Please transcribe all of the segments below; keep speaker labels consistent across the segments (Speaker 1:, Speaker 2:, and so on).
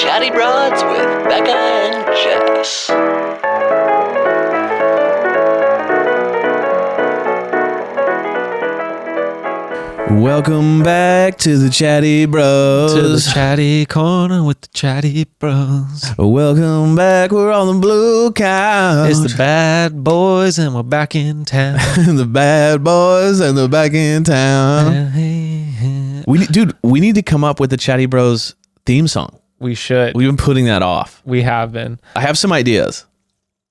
Speaker 1: Chatty Broads with Becca and Jess.
Speaker 2: Welcome back to the Chatty Bros.
Speaker 3: To the chatty corner with the Chatty Bros.
Speaker 2: Welcome back, we're on the blue couch.
Speaker 3: It's the bad boys and we're back in town.
Speaker 2: The bad boys and they're back in town. We need to come up with the Chatty Bros theme song.
Speaker 3: We should.
Speaker 2: We've been putting that off.
Speaker 3: We have been.
Speaker 2: I have some ideas,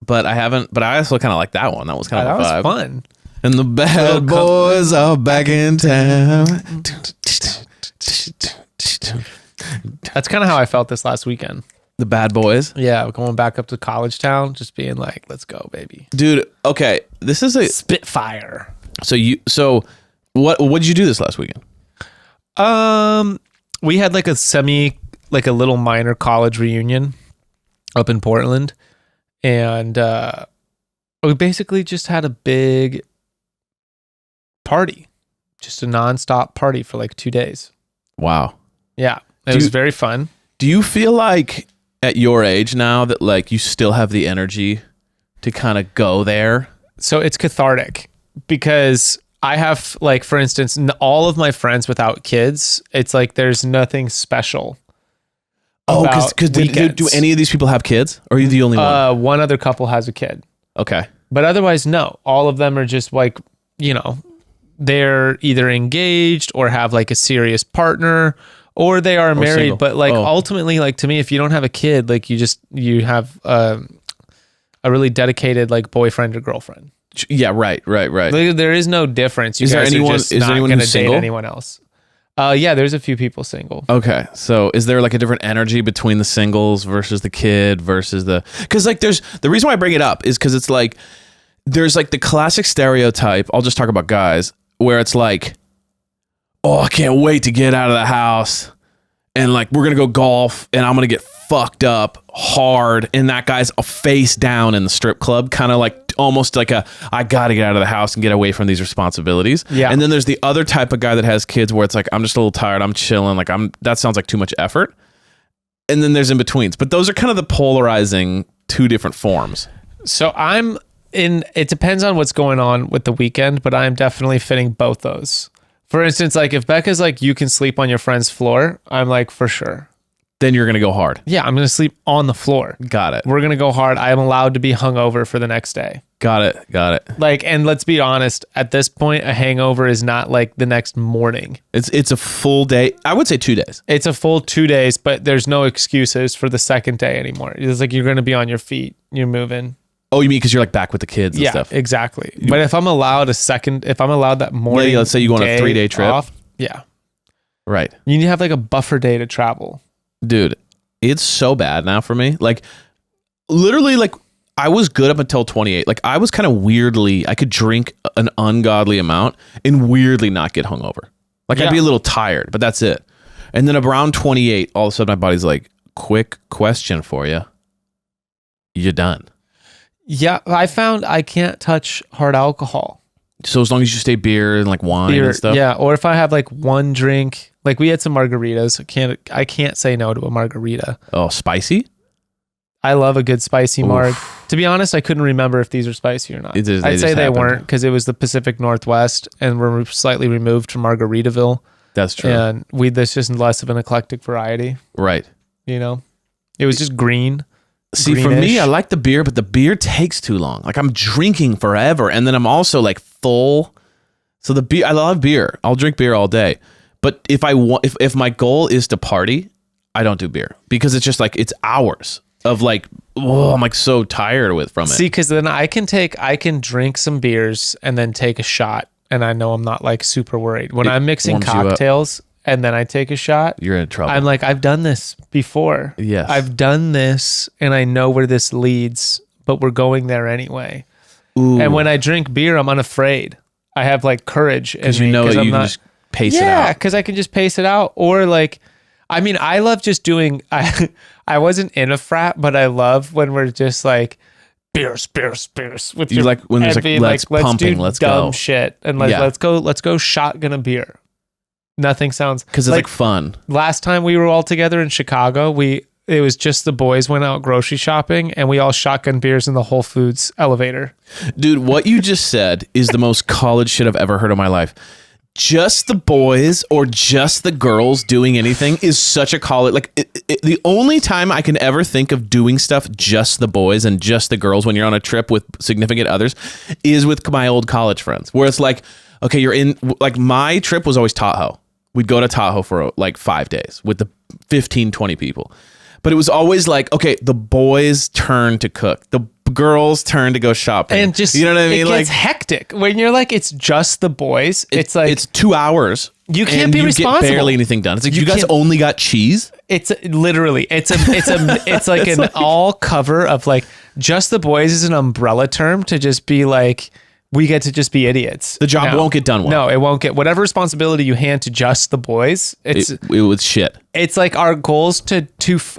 Speaker 2: but I haven't. But I also kind of like that one. That was kind of a vibe.
Speaker 3: That was fun.
Speaker 2: And the bad boys are back in town.
Speaker 3: That's kind of how I felt this last weekend.
Speaker 2: The bad boys?
Speaker 3: Yeah, going back up to college town, just being like, let's go, baby.
Speaker 2: Dude, okay. This is a
Speaker 3: Spitfire.
Speaker 2: So what did you do this last weekend?
Speaker 3: We had like a little minor college reunion up in Portland. And we basically just had a big party, just a nonstop party for like 2 days.
Speaker 2: Wow.
Speaker 3: Yeah, it was very fun.
Speaker 2: Do you feel like at your age now that like you still have the energy to kind of go there?
Speaker 3: So it's cathartic because I have, like, for instance, all of my friends without kids, it's like there's nothing special.
Speaker 2: Oh, because do any of these people have kids? Or are you the only one?
Speaker 3: One other couple has a kid.
Speaker 2: Okay.
Speaker 3: But otherwise, no. All of them are just like, you know, they're either engaged or have like a serious partner, or they are married.
Speaker 2: Single.
Speaker 3: But like ultimately, like to me, if you don't have a kid, like you have a really dedicated like boyfriend or girlfriend.
Speaker 2: Yeah, right.
Speaker 3: Like, there is no difference.
Speaker 2: Is there anyone who's single?
Speaker 3: Date anyone else? Yeah, there's a few people single.
Speaker 2: Okay, so is there like a different energy between the singles versus the kid versus because like there's the reason why I bring it up is because it's like there's like the classic stereotype. I'll just talk about guys where it's like, oh, I can't wait to get out of the house and like we're gonna go golf and I'm gonna get fucked up hard, and that guy's a face down in the strip club, kind of like almost like I gotta get out of the house and get away from these responsibilities.
Speaker 3: Yeah.
Speaker 2: And then there's the other type of guy that has kids where it's like, I'm just a little tired, I'm chilling, like that sounds like too much effort. And then there's in betweens, but those are kind of the polarizing two different forms.
Speaker 3: So it depends on what's going on with the weekend, but I'm definitely fitting both those. For instance, like if Becca's like, you can sleep on your friend's floor, I'm like, for sure.
Speaker 2: Then you're going to go hard.
Speaker 3: Yeah, I'm going to sleep on the floor.
Speaker 2: Got it.
Speaker 3: We're going to go hard. I'm allowed to be hungover for the next day.
Speaker 2: Got it.
Speaker 3: Like, and let's be honest, at this point, a hangover is not like the next morning.
Speaker 2: It's a full day. I would say 2 days.
Speaker 3: It's a full 2 days, but there's no excuses for the second day anymore. It's like you're going to be on your feet. You're moving.
Speaker 2: Oh, you mean because you're like back with the kids and stuff?
Speaker 3: Yeah, exactly. But if I'm allowed that morning,
Speaker 2: let's say you go on a 3-day trip.
Speaker 3: Off, yeah.
Speaker 2: Right.
Speaker 3: You need to have like a buffer day to travel.
Speaker 2: Dude, it's so bad now for me. Like literally, like I was good up until 28. Like I was kind of weirdly, I could drink an ungodly amount and weirdly not get hungover. Like I'd be a little tired, but that's it. And then around 28, all of a sudden my body's like, quick question for you. You're done.
Speaker 3: Yeah, I found I can't touch hard alcohol.
Speaker 2: So as long as you stay beer and like wine and stuff?
Speaker 3: Yeah, or if I have like one drink, like we had some margaritas. I can't say no to a margarita.
Speaker 2: Oh, spicy?
Speaker 3: I love a good spicy marg. To be honest, I couldn't remember if these are spicy or not. I'd say they weren't because it was the Pacific Northwest and we're slightly removed from Margaritaville.
Speaker 2: That's true.
Speaker 3: And there's just less of an eclectic variety.
Speaker 2: Right.
Speaker 3: You know? It was just green.
Speaker 2: See,
Speaker 3: greenish.
Speaker 2: For me, I like the beer, but the beer takes too long. Like I'm drinking forever, and then I'm also like full. So the beer, I love beer. I'll drink beer all day. But if my goal is to party, I don't do beer because it's just like it's hours of like, I'm like so tired from it.
Speaker 3: See, because then I can drink some beers and then take a shot, and I know I'm not like super worried when I'm mixing cocktails. And then I take a shot,
Speaker 2: you're in trouble.
Speaker 3: I'm like, I've done this before.
Speaker 2: Yes.
Speaker 3: I've done this and I know where this leads, but we're going there anyway.
Speaker 2: Ooh.
Speaker 3: And when I drink beer, I'm unafraid. I have like courage.
Speaker 2: Because you know that you can just pace it out.
Speaker 3: Yeah, because I can just pace it out. Or like, I mean, I love just doing, I wasn't in a frat, but I love when we're just like, beers with
Speaker 2: you like when there's like let's pumping, let's go
Speaker 3: dumb shit and let's go shotgun a beer. Nothing sounds
Speaker 2: because it's like fun.
Speaker 3: Last time we were all together in Chicago, we it was just the boys went out grocery shopping and we all shotgun beers in the Whole Foods elevator.
Speaker 2: Dude, what you just said is the most college shit I've ever heard in my life. Just the boys or just the girls doing anything is such a college. Like the only time I can ever think of doing stuff just the boys and just the girls when you're on a trip with significant others is with my old college friends, where it's like, okay, you're in, like my trip was always Tahoe. We'd go to Tahoe for like 5 days with the 15, 20 people. But it was always like, okay, the boys' turn to cook. The girls' turn to go shopping.
Speaker 3: And just,
Speaker 2: you know what I mean?
Speaker 3: It gets hectic. When you're like, it's just the boys, it's like...
Speaker 2: It's 2 hours.
Speaker 3: You can't
Speaker 2: and
Speaker 3: be
Speaker 2: you
Speaker 3: responsible.
Speaker 2: Get barely anything done. It's like, you guys only got cheese?
Speaker 3: It's literally, it's like an all cover of like, just the boys is an umbrella term to just be like... We get to just be idiots.
Speaker 2: The job won't get done well.
Speaker 3: No, it won't get whatever responsibility you hand to just the boys. It
Speaker 2: was shit.
Speaker 3: It's like our goals to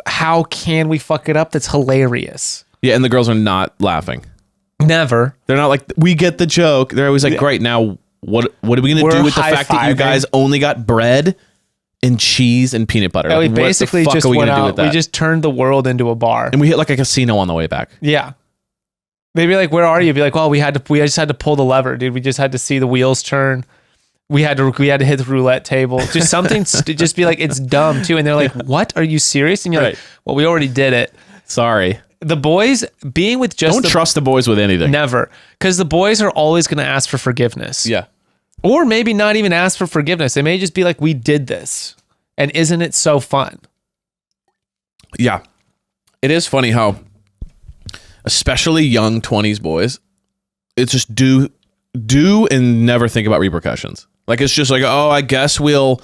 Speaker 3: how can we fuck it up? That's hilarious.
Speaker 2: Yeah, and the girls are not laughing.
Speaker 3: Never.
Speaker 2: They're not like, we get the joke. They're always like, great. Now what are we going to do with the fact that you guys only got bread and cheese and peanut butter?
Speaker 3: Yeah,
Speaker 2: like,
Speaker 3: we basically just went out. We just turned the world into a bar,
Speaker 2: and we hit like a casino on the way back.
Speaker 3: Yeah. They'd be like, where are you? Be like, well, we just had to pull the lever, dude. We just had to see the wheels turn. We had to hit the roulette table. Just something to just be like, it's dumb too. And they're like, what? Are you serious? And you're like, well, we already did it.
Speaker 2: Sorry.
Speaker 3: The boys being with just
Speaker 2: Don't trust the boys with anything.
Speaker 3: Never. Because the boys are always going to ask for forgiveness.
Speaker 2: Yeah.
Speaker 3: Or maybe not even ask for forgiveness. They may just be like, we did this. And isn't it so fun?
Speaker 2: Yeah. It is funny how, especially young 20s boys, it's just do and never think about repercussions. Like, it's just like, oh, I guess we'll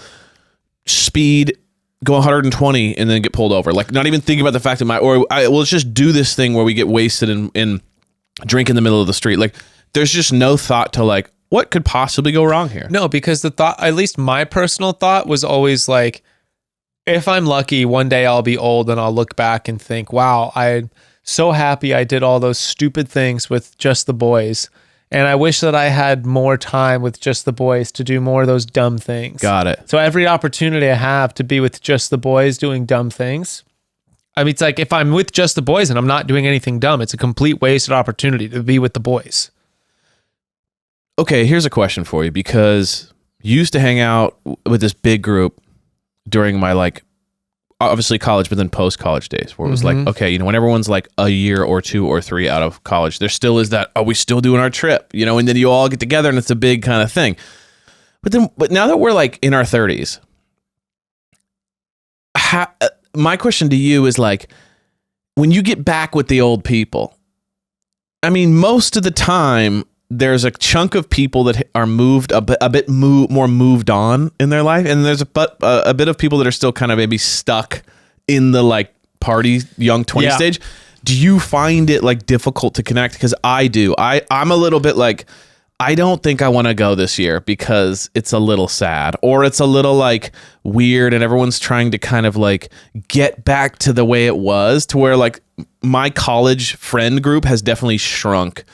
Speaker 2: speed, go 120 and then get pulled over. Like, not even thinking about the fact that let's just do this thing where we get wasted and drink in the middle of the street. Like, there's just no thought to like, what could possibly go wrong here?
Speaker 3: No, because the thought, at least my personal thought, was always like, if I'm lucky, one day I'll be old and I'll look back and think, wow, I'm so happy I did all those stupid things with just the boys. And I wish that I had more time with just the boys to do more of those dumb things.
Speaker 2: Got it.
Speaker 3: So every opportunity I have to be with just the boys doing dumb things, I mean, it's like if I'm with just the boys and I'm not doing anything dumb, it's a complete wasted opportunity to be with the boys.
Speaker 2: Okay, here's a question for you, because you used to hang out with this big group during my, like, obviously college, but then post-college days, where it was like, okay, you know, when everyone's like a year or 2 or 3 out of college, there still is that, are we still doing our trip? You know, and then you all get together and it's a big kind of thing. But now that we're like in our 30s, my question to you is like, when you get back with the old people, I mean, most of the time, there's a chunk of people that are moved a bit more moved on in their life, and there's a bit of people that are still kind of maybe stuck in the like party young 20 stage. Do you find it like difficult to connect? Because I do. I'm a little bit like, I don't think I want to go this year because it's a little sad, or it's a little like weird, and everyone's trying to kind of like get back to the way it was, to where like my college friend group has definitely shrunk.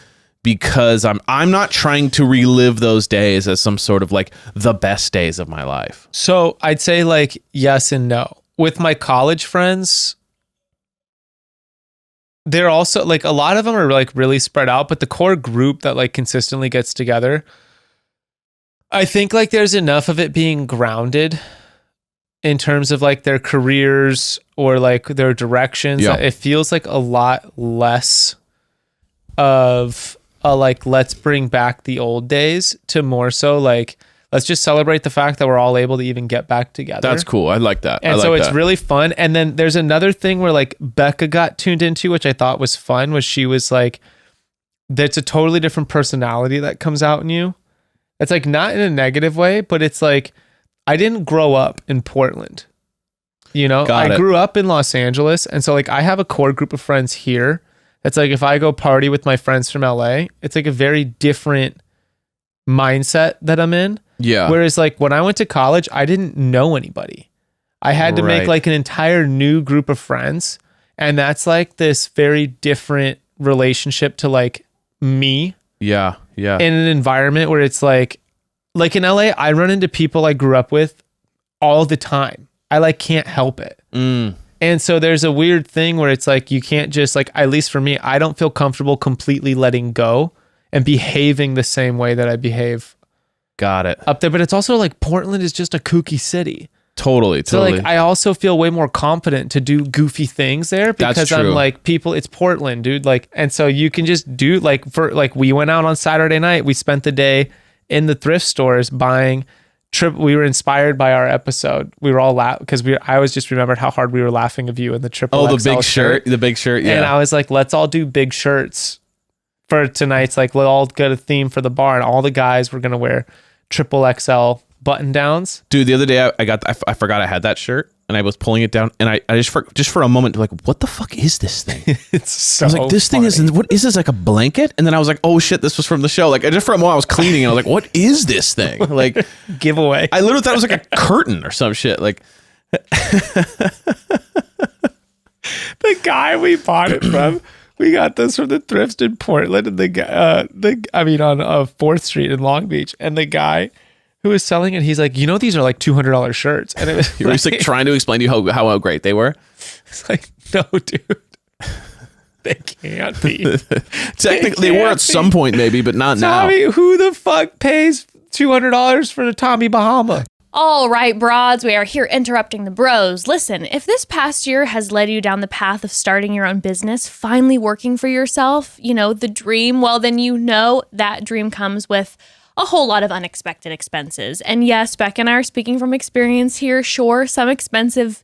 Speaker 2: Because I'm not trying to relive those days as some sort of like the best days of my life.
Speaker 3: So I'd say like yes and no. With my college friends, they're also like, a lot of them are like really spread out, but the core group that like consistently gets together, I think like there's enough of it being grounded in terms of like their careers or like their directions.
Speaker 2: Yeah.
Speaker 3: It feels like a lot less of like, let's bring back the old days, to more so like, let's just celebrate the fact that we're all able to even get back together.
Speaker 2: That's cool. I like that.
Speaker 3: And so it's really fun. And then there's another thing where like Becca got tuned into, which I thought was fun, was she was like, that's a totally different personality that comes out in you. It's like not in a negative way, but it's like, I didn't grow up in Portland. You know, I grew up in Los Angeles. And so like I have a core group of friends here. It's like if I go party with my friends from LA, it's like a very different mindset that I'm in.
Speaker 2: Yeah.
Speaker 3: Whereas like when I went to college, I didn't know anybody. I had to make like an entire new group of friends. And that's like this very different relationship to like me.
Speaker 2: Yeah. Yeah.
Speaker 3: In an environment where it's like in LA, I run into people I grew up with all the time. I like can't help it. And so there's a weird thing where it's like, you can't just like, at least for me, I don't feel comfortable completely letting go and behaving the same way that I behave
Speaker 2: Got it.
Speaker 3: up there. But it's also like Portland is just a kooky city.
Speaker 2: Totally.
Speaker 3: So like, I also feel way more confident to do goofy things there because I'm like, people, it's Portland, dude. Like, and so you can just do like, for like, we went out on Saturday night, we spent the day in the thrift stores buying we were inspired by our episode. We were all because I always just remembered how hard we were laughing of you in the triple
Speaker 2: the
Speaker 3: XL
Speaker 2: big shirt, the big shirt. Yeah.
Speaker 3: And I was like, let's all do big shirts for tonight's, like, we'll all get a theme for the bar. And all the guys were going to wear triple XL button downs.
Speaker 2: Dude, the other day I forgot I had that shirt and I was pulling it down and I just for a moment like, what the fuck is this thing?
Speaker 3: It's so
Speaker 2: I was like, this
Speaker 3: funny.
Speaker 2: thing is, what is this, like a blanket? And then I was like, oh shit, this was from the show. Like just for a moment I was cleaning and I was like, what is this thing? Like
Speaker 3: giveaway.
Speaker 2: I literally thought it was like a curtain or some shit. Like
Speaker 3: the guy we bought it from, we got this from the thrift in Portland, and on 4th Street in Long Beach, and the guy who was selling it, he's like, these are like $200 shirts, and it was
Speaker 2: you were like trying to explain to you how great they were.
Speaker 3: It's like, no, dude, they can't be.
Speaker 2: Technically, they were at some point maybe, but not now.
Speaker 3: Tommy, who the fuck pays $200 for the Tommy Bahama?
Speaker 4: All right, broads, we are here interrupting the bros. Listen, if this past year has led you down the path of starting your own business, finally working for yourself, the dream, well, then that dream comes with a whole lot of unexpected expenses. And yes, Beck and I are speaking from experience here. Sure, some expenses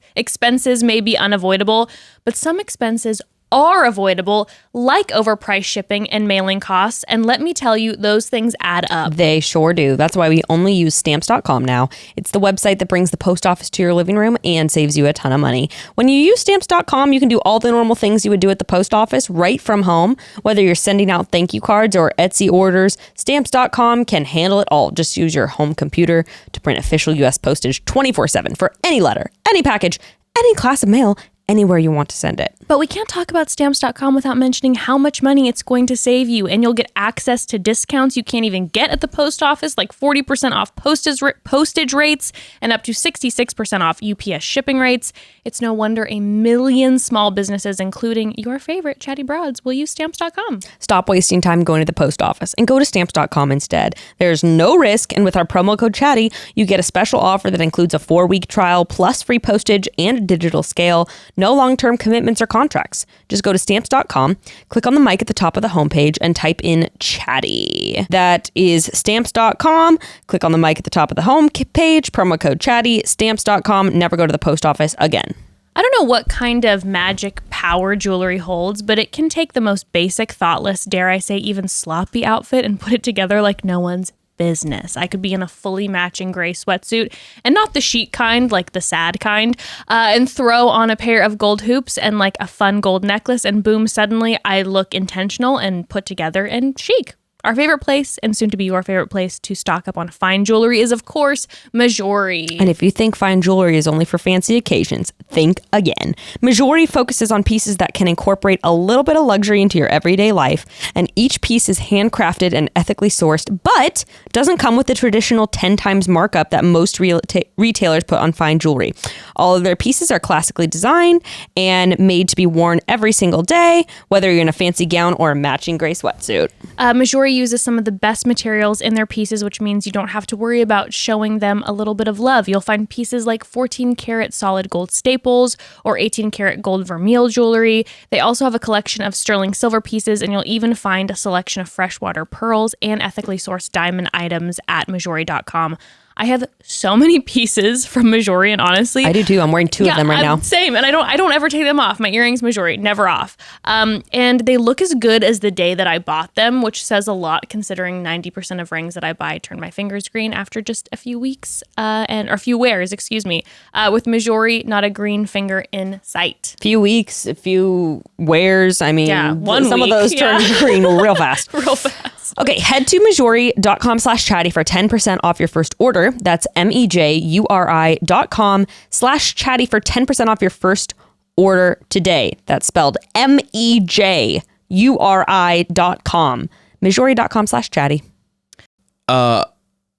Speaker 4: may be unavoidable, but some expenses are avoidable, like overpriced shipping and mailing costs. And let me tell you, those things add up.
Speaker 5: They sure do. That's why we only use Stamps.com now. It's the website that brings the post office to your living room and saves you a ton of money. When you use Stamps.com, you can do all the normal things you would do at the post office right from home. Whether you're sending out thank you cards or Etsy orders, Stamps.com can handle it all. Just use your home computer to print official U.S. postage 24/7 for any letter, any package, any class of mail, anywhere you want to send it.
Speaker 4: But we can't talk about Stamps.com without mentioning how much money it's going to save you. And you'll get access to discounts you can't even get at the post office, like 40% off postage rates and up to 66% off UPS shipping rates. It's no wonder a million small businesses, including your favorite Chatty Broads, will use Stamps.com.
Speaker 5: Stop wasting time going to the post office and go to Stamps.com instead. There's no risk, and with our promo code Chatty, you get a special offer that includes a 4-week trial plus free postage and a digital scale. No long-term commitments or contracts. Just go to Stamps.com, click on the mic at the top of the homepage, and type in Chatty. That is Stamps.com. Click on the mic at the top of the homepage, promo code Chatty, Stamps.com. Never go to the post office again.
Speaker 4: I don't know what kind of magic power jewelry holds, but it can take the most basic, thoughtless, dare I say even sloppy outfit and put it together like no one's business. I could be in a fully matching gray sweatsuit, and not the chic kind, like the sad kind, and throw on a pair of gold hoops and like a fun gold necklace, and boom, suddenly I look intentional and put together and chic. Our favorite place, and soon to be your favorite place, to stock up on fine jewelry is, of course, MEJURI.
Speaker 5: And if you think fine jewelry is only for fancy occasions, think again. MEJURI focuses on pieces that can incorporate a little bit of luxury into your everyday life, and each piece is handcrafted and ethically sourced, but doesn't come with the traditional 10 times markup that most retailers put on fine jewelry. All of their pieces are classically designed and made to be worn every single day, whether you're in a fancy gown or a matching gray sweatsuit.
Speaker 4: MEJURI uses some of the best materials in their pieces, which means you don't have to worry about showing them a little bit of love. You'll find pieces like 14 karat solid gold staples or 18 karat gold vermeil jewelry. They also have a collection of sterling silver pieces, and you'll even find a selection of freshwater pearls and ethically sourced diamond items at MEJURI.com. I have so many pieces from MEJURI, and honestly,
Speaker 5: I do too. I'm wearing two of them right now.
Speaker 4: Same, and I don't ever take them off. My earrings, MEJURI, never off. And they look as good as the day that I bought them, which says a lot considering 90% of rings that I buy turn my fingers green after just a few weeks or a few wears. Excuse me. With MEJURI, not a green finger in sight.
Speaker 5: Few weeks, a few wears. I mean,
Speaker 4: some
Speaker 5: of those turn green real fast.
Speaker 4: Real fast.
Speaker 5: Okay, head to MEJURI.com/chatty for 10% off your first order. That's MEJURI.com/chatty for 10% off your first order today. That's spelled MEJURI.com. MEJURI.com/chatty.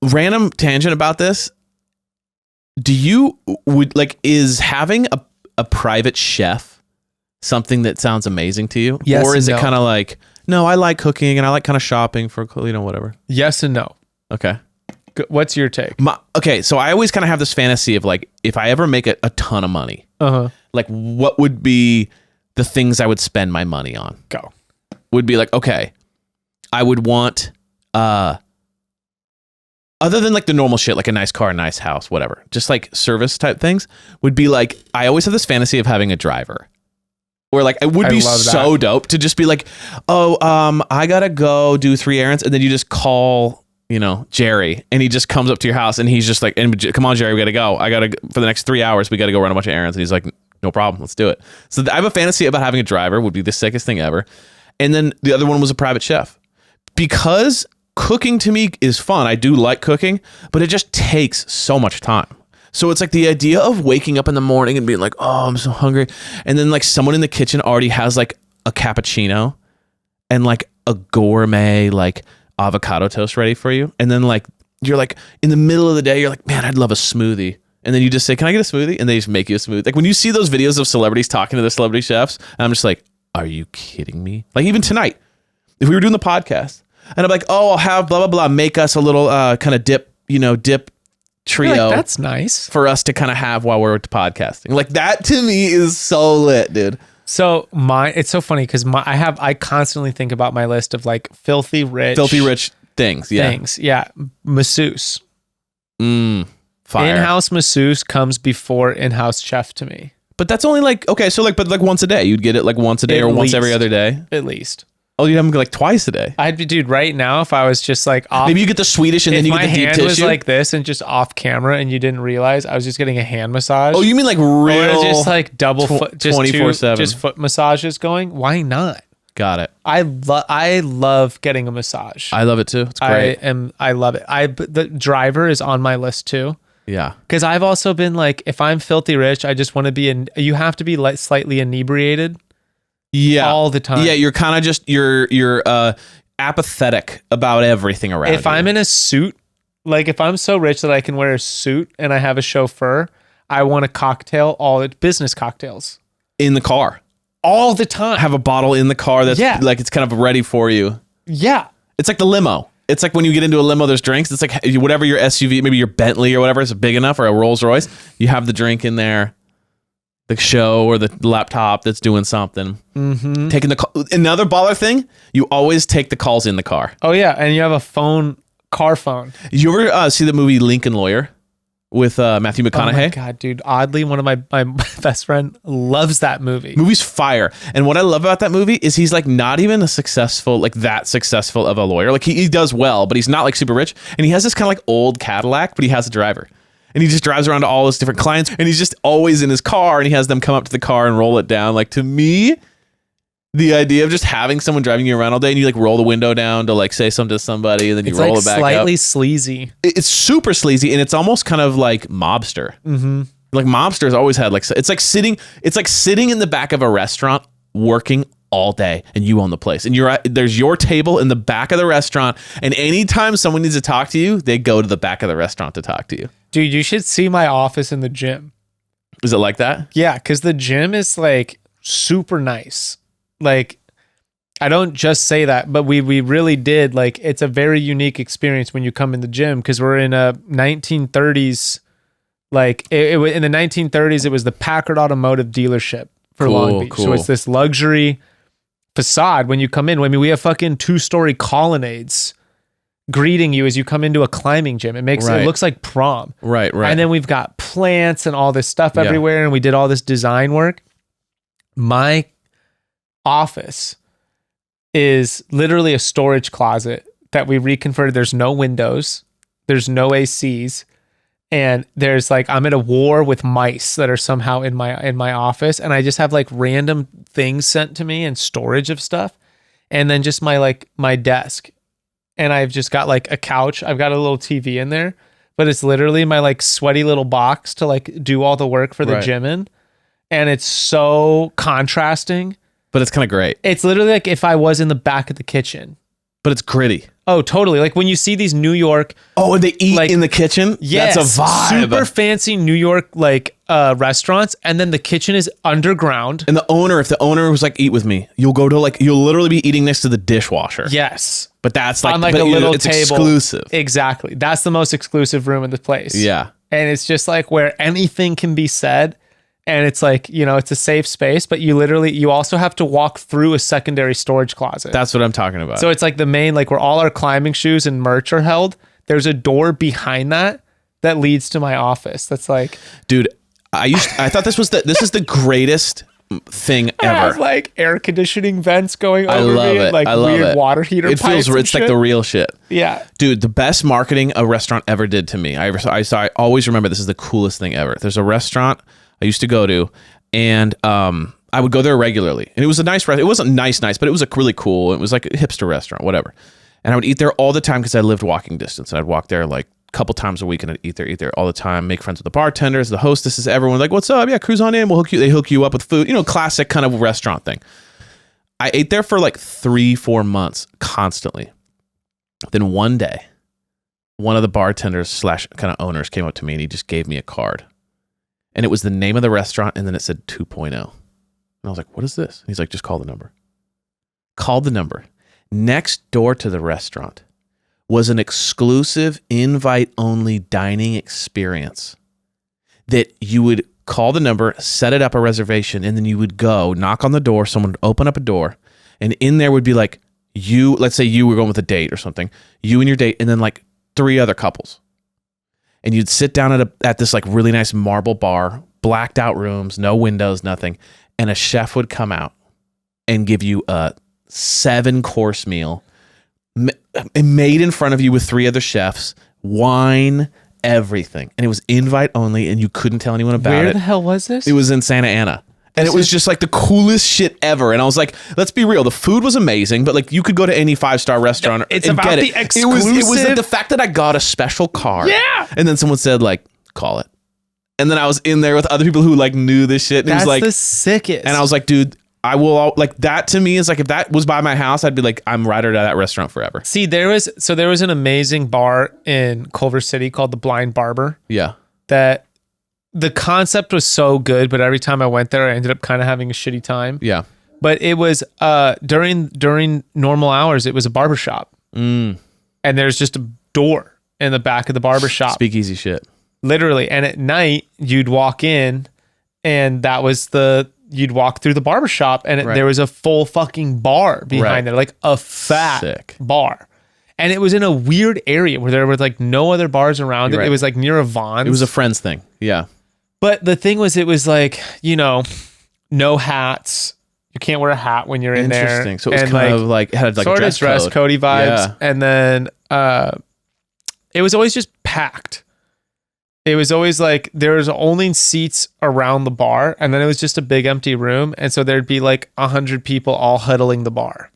Speaker 2: Random tangent about this. Is having a private chef something that sounds amazing to you?
Speaker 3: Yes
Speaker 2: or is
Speaker 3: and
Speaker 2: it
Speaker 3: no.
Speaker 2: kind of like, no, I like cooking and I like kind of shopping for, whatever.
Speaker 3: Yes and no.
Speaker 2: Okay.
Speaker 3: What's your take?
Speaker 2: Okay, so I always kind of have this fantasy of like, if I ever make a ton of money, like what would be the things I would spend my money on?
Speaker 3: Go.
Speaker 2: Would be like, okay, I would want, other than like the normal shit, like a nice car, a nice house, whatever, just like service type things, would be like, I always have this fantasy of having a driver. Or like, it would be so dope to just be like, I gotta go do 3 errands, and then you just call, Jerry, and he just comes up to your house, and he's just like, come on, Jerry, we gotta go. For the next 3 hours, we gotta go run a bunch of errands. And he's like, no problem, let's do it. So I have a fantasy about having a driver, would be the sickest thing ever. And then the other one was a private chef. Because cooking to me is fun. I do like cooking, but it just takes so much time. So it's like the idea of waking up in the morning and being like, oh, I'm so hungry. And then like someone in the kitchen already has like a cappuccino and like a gourmet like avocado toast ready for you. And then like, you're like in the middle of the day, you're like, man, I'd love a smoothie. And then you just say, can I get a smoothie? And they just make you a smoothie. Like when you see those videos of celebrities talking to the celebrity chefs, I'm just like, are you kidding me? Like even tonight, if we were doing the podcast and I'm like, oh, I'll have blah, blah, blah, make us a little kind of dip trio.
Speaker 3: Like, that's nice
Speaker 2: for us to kind of have while we're podcasting. Like that to me is so lit, dude.
Speaker 3: So it's so funny because I constantly think about my list of like filthy rich
Speaker 2: things.
Speaker 3: Yeah. Masseuse.
Speaker 2: Fire.
Speaker 3: In-house masseuse comes before in-house chef to me.
Speaker 2: But that's only like, okay, so like, but like once a day, you'd get it like once a day or once every other day.
Speaker 3: At least.
Speaker 2: Oh, you'd have them like twice a day.
Speaker 3: I'd be, dude, right now, if I was just like off.
Speaker 2: Maybe you get the Swedish and then you get the deep tissue.
Speaker 3: If my hand was like this and just off camera and you didn't realize I was just getting a hand massage.
Speaker 2: Oh, you mean like real?
Speaker 3: Just like double foot, just
Speaker 2: 24/7.
Speaker 3: Just foot massages going. Why not?
Speaker 2: Got it.
Speaker 3: I love getting a massage.
Speaker 2: I love it too. It's great.
Speaker 3: I love it. The driver is on my list too.
Speaker 2: Yeah.
Speaker 3: Because I've also been like, if I'm filthy rich, I just want to be you have to be like slightly inebriated.
Speaker 2: Yeah.
Speaker 3: All the time.
Speaker 2: Yeah. You're kind of just, you're apathetic about everything around
Speaker 3: If
Speaker 2: you.
Speaker 3: I'm in a suit, like if I'm so rich that I can wear a suit and I have a chauffeur, I want a cocktail, business cocktails.
Speaker 2: In the car.
Speaker 3: All the time.
Speaker 2: Have a bottle in the car that's like, it's kind of ready for you.
Speaker 3: Yeah.
Speaker 2: It's like the limo. It's like when you get into a limo, there's drinks. It's like whatever your SUV, maybe your Bentley or whatever is big enough, or a Rolls Royce, you have the drink in there. The show or the laptop that's doing something. Mm-hmm. Taking the call. Another baller thing, you always take the calls in the car.
Speaker 3: Oh yeah, and you have a car phone.
Speaker 2: You ever see the movie Lincoln Lawyer with Matthew McConaughey?
Speaker 3: Oh my god, dude! Oddly, one of my best friend loves that movie.
Speaker 2: Movie's fire, and what I love about that movie is he's like not even that successful of a lawyer. Like he does well, but he's not like super rich, and he has this kind of like old Cadillac, but he has a driver. And he just drives around to all his different clients, and he's just always in his car, and he has them come up to the car and roll it down. Like to me, the idea of just having someone driving you around all day, and you like roll the window down to like say something to somebody, and then you roll it back up.
Speaker 3: It's slightly sleazy.
Speaker 2: It's super sleazy, and it's almost kind of like mobster. Mm-hmm. Like mobsters always had like it's like sitting in the back of a restaurant working all day, and you own the place, and there's your table in the back of the restaurant, and anytime someone needs to talk to you, they go to the back of the restaurant to talk to you.
Speaker 3: Dude, you should see my office in the gym.
Speaker 2: Is it like that?
Speaker 3: Yeah, because the gym is like super nice. Like, I don't just say that, but we really did. Like, it's a very unique experience when you come in the gym because we're in a 1930s. Like, in the 1930s, it was the Packard Automotive dealership for Long Beach.
Speaker 2: Cool.
Speaker 3: So it's this luxury facade when you come in. I mean, we have fucking 2-story colonnades greeting you as you come into a climbing gym. It looks like prom.
Speaker 2: Right.
Speaker 3: And then we've got plants and all this stuff everywhere, and we did all this design work. My office is literally a storage closet that we reconverted. There's no windows, there's no ACs, and there's like I'm at a war with mice that are somehow in my office, and I just have like random things sent to me and storage of stuff, and then just my desk. And I've just got like a couch. I've got a little TV in there, but it's literally my like sweaty little box to like do all the work for the gym in. And it's so contrasting.
Speaker 2: But it's kind of great.
Speaker 3: It's literally like if I was in the back of the kitchen.
Speaker 2: But it's gritty.
Speaker 3: Oh, totally. Like when you see these New York.
Speaker 2: Oh, and they eat like, in the kitchen?
Speaker 3: Yes.
Speaker 2: That's a vibe.
Speaker 3: Super fancy New York like restaurants, and then the kitchen is underground.
Speaker 2: And if the owner was like, eat with me, you'll literally be eating next to the dishwasher.
Speaker 3: Yes.
Speaker 2: But that's like,
Speaker 3: on like a little
Speaker 2: it's
Speaker 3: table.
Speaker 2: exclusive.
Speaker 3: Exactly. That's the most exclusive room in the place.
Speaker 2: Yeah.
Speaker 3: And it's just like where anything can be said. And it's like, it's a safe space, but you also have to walk through a secondary storage closet.
Speaker 2: That's what I'm talking about.
Speaker 3: So it's like the main, like where all our climbing shoes and merch are held. There's a door behind that leads to my office. That's like,
Speaker 2: dude, I thought this is the greatest thing
Speaker 3: I
Speaker 2: ever.
Speaker 3: have like air conditioning vents going over
Speaker 2: I love
Speaker 3: me
Speaker 2: it.
Speaker 3: and like
Speaker 2: I love
Speaker 3: weird
Speaker 2: it.
Speaker 3: water heater
Speaker 2: It feels
Speaker 3: pipes and
Speaker 2: it's like
Speaker 3: shit.
Speaker 2: the real shit.
Speaker 3: Yeah.
Speaker 2: Dude, the best marketing a restaurant ever did to me. I always remember this is the coolest thing ever. There's a restaurant I used to go to, and I would go there regularly. And it was a nice restaurant. It wasn't nice, but it was really cool. It was like a hipster restaurant, whatever. And I would eat there all the time because I lived walking distance. And I'd walk there like a couple times a week, and I'd eat there all the time, make friends with the bartenders, the hostesses, everyone. Like, what's up? Yeah, cruise on in. They hook you up with food. Classic kind of restaurant thing. I ate there for like 3-4 months constantly. Then one day, one of the bartenders / kind of owners came up to me, and he just gave me a card. And it was the name of the restaurant, and then it said 2.0. And I was like, what is this? And he's like, just call the number. Called the number. Next door to the restaurant was an exclusive invite-only dining experience that you would call the number, set it up a reservation, and then you would go, knock on the door, someone would open up a door, and in there would be like let's say you were going with a date or something, you and your date, and then like 3 other couples. And you'd sit down at this like really nice marble bar, blacked out rooms, no windows, nothing. And a chef would come out and give you a 7-course meal made in front of you with 3 other chefs, wine, everything. And it was invite only, and you couldn't tell anyone about it.
Speaker 3: Where the hell was this?
Speaker 2: It was in Santa Ana. And it was just like the coolest shit ever. And I was like, let's be real. The food was amazing, but like you could go to any 5-star restaurant
Speaker 3: It's
Speaker 2: and
Speaker 3: about
Speaker 2: get
Speaker 3: the
Speaker 2: it. It was
Speaker 3: exclusive-
Speaker 2: like the fact that I got a special card.
Speaker 3: Yeah.
Speaker 2: And then someone said like, call it. And then I was in there with other people who like knew this shit. And
Speaker 3: That's
Speaker 2: it was like
Speaker 3: the sickest.
Speaker 2: And I was like, dude, I will like that to me is like if that was by my house, I'd be like, I'm right at that restaurant forever.
Speaker 3: See, there was an amazing bar in Culver City called the Blind Barber.
Speaker 2: Yeah.
Speaker 3: That the concept was so good, but every time I went there, I ended up kind of having a shitty time.
Speaker 2: Yeah.
Speaker 3: But it was during normal hours, it was a barbershop. And there's just a door in the back of the barbershop.
Speaker 2: Speakeasy shit.
Speaker 3: Literally. And at night, you'd walk in, and you'd walk through the barbershop, and there was a full fucking bar behind there, like a fat bar. And it was in a weird area where there were like no other bars around it.
Speaker 2: Right.
Speaker 3: It was like near a Vons.
Speaker 2: It was a friends thing. Yeah.
Speaker 3: But the thing was, it was like, no hats. You can't wear a hat when you're in there.
Speaker 2: Interesting. So it was kind of like, it had like
Speaker 3: sort
Speaker 2: a
Speaker 3: of dress
Speaker 2: code.
Speaker 3: codey vibes.
Speaker 2: Yeah.
Speaker 3: And then it was always just packed. It was always like there was only seats around the bar, and then it was just a big empty room. And so there'd be like 100 people all huddling the bar.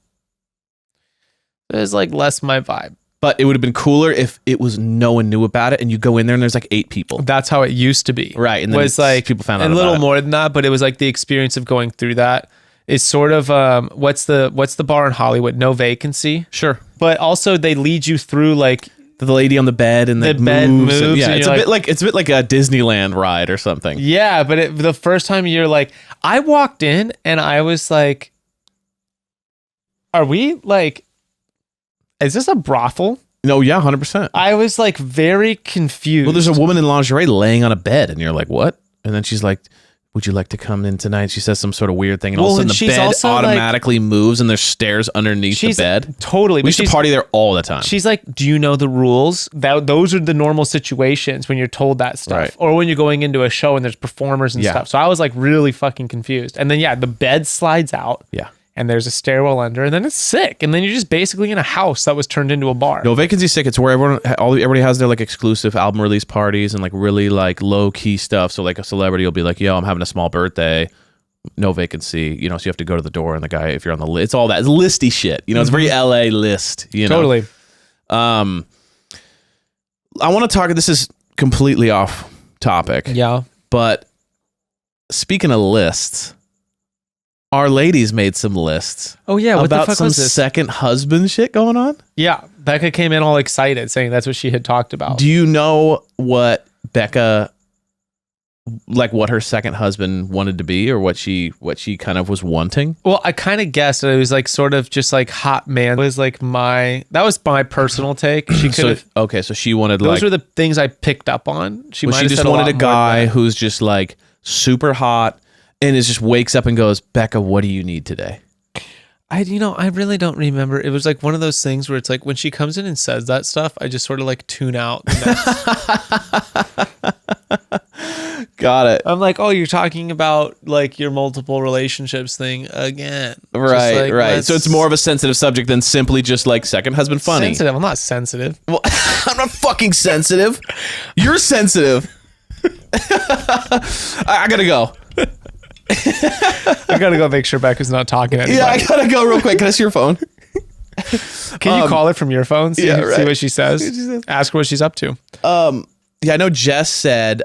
Speaker 3: It was like less my vibe.
Speaker 2: But it would have been cooler if it was no one knew about it and you go in there and there's like 8 people.
Speaker 3: That's how it used to be.
Speaker 2: Right. And then
Speaker 3: was like
Speaker 2: people found out
Speaker 3: a
Speaker 2: about
Speaker 3: little
Speaker 2: it.
Speaker 3: more than that, but it was like the experience of going through that is sort of what's the bar in Hollywood? No Vacancy.
Speaker 2: Sure.
Speaker 3: But also they lead you through like
Speaker 2: The lady on the bed and
Speaker 3: the
Speaker 2: the
Speaker 3: bed
Speaker 2: moves.
Speaker 3: moves
Speaker 2: Yeah,
Speaker 3: and
Speaker 2: it's
Speaker 3: you're
Speaker 2: a
Speaker 3: like-
Speaker 2: bit like a Disneyland ride or something.
Speaker 3: yeah, but the first time you're like, I walked in and I was like, are we like, is this a brothel?
Speaker 2: No, yeah, 100%.
Speaker 3: I was like very confused.
Speaker 2: Well, there's a woman in lingerie laying on a bed, and you're like, what? And then she's like, would you like to come in tonight? She says some sort of weird thing, and all of a
Speaker 3: Well,
Speaker 2: sudden
Speaker 3: and
Speaker 2: the
Speaker 3: she's
Speaker 2: bed
Speaker 3: also, like-
Speaker 2: automatically moves, and there's stairs underneath the bed.
Speaker 3: Totally.
Speaker 2: We used to party there all the time.
Speaker 3: She's like, do you know the rules? Those are the normal situations when you're told that stuff.
Speaker 2: Right.
Speaker 3: Or when you're going into a show and there's performers and
Speaker 2: Yeah.
Speaker 3: stuff. So I was like really fucking confused. And then, yeah, the bed slides out.
Speaker 2: Yeah.
Speaker 3: And there's a stairwell under, and then it's sick. And then you're just basically in a house that was turned into a bar.
Speaker 2: No, Vacancy's sick. It's where everybody has their like exclusive album release parties and like really like low key stuff. So like a celebrity will be like, yo, I'm having a small birthday. No Vacancy, so you have to go to the door and the guy, if you're on the list, it's all that. It's listy shit. It's very LA list,
Speaker 3: Totally.
Speaker 2: I want to talk, this is completely off topic.
Speaker 3: Yeah.
Speaker 2: But speaking of lists, our ladies made some lists.
Speaker 3: Oh, yeah. What
Speaker 2: about
Speaker 3: the fuck
Speaker 2: some
Speaker 3: was this?
Speaker 2: second husband shit going on.
Speaker 3: Yeah. Becca came in all excited saying that's what she had talked about.
Speaker 2: Do you know what Becca like what her second husband wanted to be, or what she kind of was wanting?
Speaker 3: Well, I kind of guessed that it was like sort of just like hot man was like that was my personal take. She could have.
Speaker 2: Okay, so she wanted
Speaker 3: Those
Speaker 2: like.
Speaker 3: were the things I picked up on. She might have
Speaker 2: just
Speaker 3: said
Speaker 2: wanted
Speaker 3: lot
Speaker 2: a
Speaker 3: more
Speaker 2: guy
Speaker 3: than that.
Speaker 2: who's just like super hot and is just wakes up and goes, Becca, what do you need today?
Speaker 3: I really don't remember. It was like one of those things where it's like when she comes in and says that stuff, I just sort of like tune out.
Speaker 2: Got it.
Speaker 3: I'm like, oh, you're talking about like your multiple relationships thing again.
Speaker 2: Right,
Speaker 3: Just like,
Speaker 2: right. So it's more of a sensitive subject than simply just like second husband funny.
Speaker 3: sensitive. I'm not sensitive.
Speaker 2: Well, I'm not fucking sensitive. You're sensitive. I gotta go.
Speaker 3: I gotta go make sure Becca's not talking to anybody.
Speaker 2: Yeah, I gotta go real quick. Can I see your phone?
Speaker 3: Can you call her from your phone? See
Speaker 2: right.
Speaker 3: what she says. Ask her what she's up to.
Speaker 2: Yeah, I know Jess said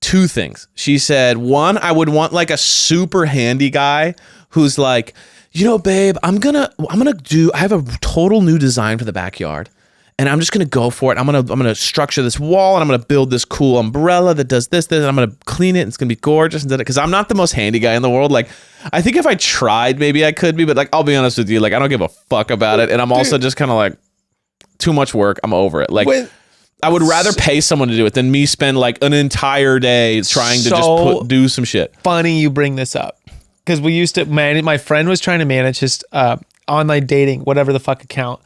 Speaker 2: two things. She said, one, I would want like a super handy guy who's like, babe, I have a total new design for the backyard. And I'm just gonna go for it. I'm gonna structure this wall, and I'm gonna build this cool umbrella that does this, and I'm gonna clean it, and it's gonna be gorgeous. And because I'm not the most handy guy in the world. Like, I think if I tried, maybe I could be, but like, I'll be honest with you, like, I don't give a fuck about it. And I'm also just kind of like, too much work. I'm over it. Like, I would rather pay someone to do it than me spend like an entire day trying to just do some shit.
Speaker 3: Funny you bring this up, because we used to my friend was trying to manage his online dating, whatever the fuck account.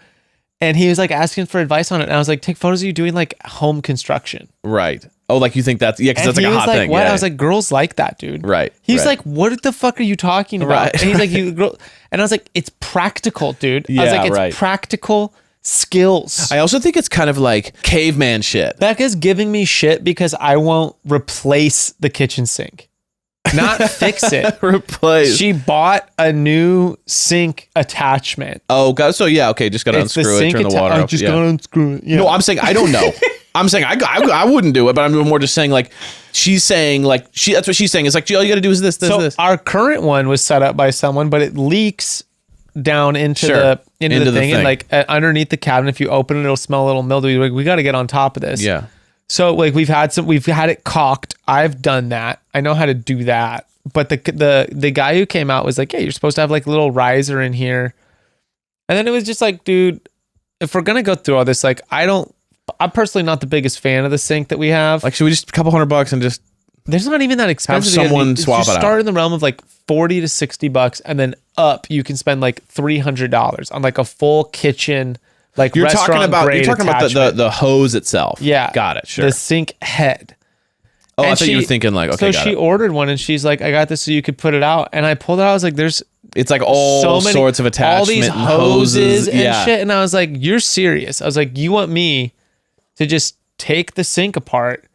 Speaker 3: And he was like asking for advice on it. And I was like, take photos of you doing like home construction.
Speaker 2: Right. Oh, like you think that's, yeah, because that's like a hot thing.
Speaker 3: What?
Speaker 2: Yeah.
Speaker 3: I was like, girls like that, dude.
Speaker 2: Right.
Speaker 3: He's like, what the fuck are you talking about?
Speaker 2: Right.
Speaker 3: And he's like, and I was like, it's practical, dude. I was
Speaker 2: Yeah,
Speaker 3: like, it's
Speaker 2: right.
Speaker 3: practical skills.
Speaker 2: I also think it's kind of like caveman shit.
Speaker 3: Becca's giving me shit because I won't replace the kitchen sink. Not fix it.
Speaker 2: Replace.
Speaker 3: She bought a new sink attachment.
Speaker 2: Oh, God. So, yeah, okay. Just got to
Speaker 3: It's the
Speaker 2: unscrew it,
Speaker 3: sink
Speaker 2: turn the water
Speaker 3: I
Speaker 2: off.
Speaker 3: just
Speaker 2: Yeah.
Speaker 3: gotta unscrew it. Yeah.
Speaker 2: No, I'm saying I don't know. I'm saying I wouldn't do it, but I'm more just saying like she's saying like that's what she's saying. It's like all you got to do is this.
Speaker 3: So
Speaker 2: this.
Speaker 3: our current one was set up by someone, but it leaks down into the thing, and like underneath the cabinet. If you open it, it'll smell a little mildewy. Like, we got to get on top of this.
Speaker 2: Yeah.
Speaker 3: So like we've had it caulked. I've done that. I know how to do that. But the guy who came out was like, yeah, you're supposed to have like a little riser in here. And then it was just like, dude, if we're gonna go through all this, like, I'm personally not the biggest fan of the sink that we have.
Speaker 2: Like, should we just a couple $100 and just
Speaker 3: there's not even that expensive.
Speaker 2: have someone swap it out?
Speaker 3: Start in the realm of like $40 to $60, and then up you can spend like $300 on like a full kitchen, like
Speaker 2: you're talking about
Speaker 3: attachment.
Speaker 2: the hose itself.
Speaker 3: Yeah,
Speaker 2: got it. Sure.
Speaker 3: The sink head.
Speaker 2: Oh,
Speaker 3: And
Speaker 2: I thought you were thinking like, okay,
Speaker 3: so she ordered one, and she's like, I got this so you could put it out. And I pulled it out. I was like, there's
Speaker 2: it's like all sorts of attachment,
Speaker 3: all these
Speaker 2: and
Speaker 3: hoses and
Speaker 2: yeah.
Speaker 3: shit. And I was like, you're serious? I was like, you want me to just take the sink apart?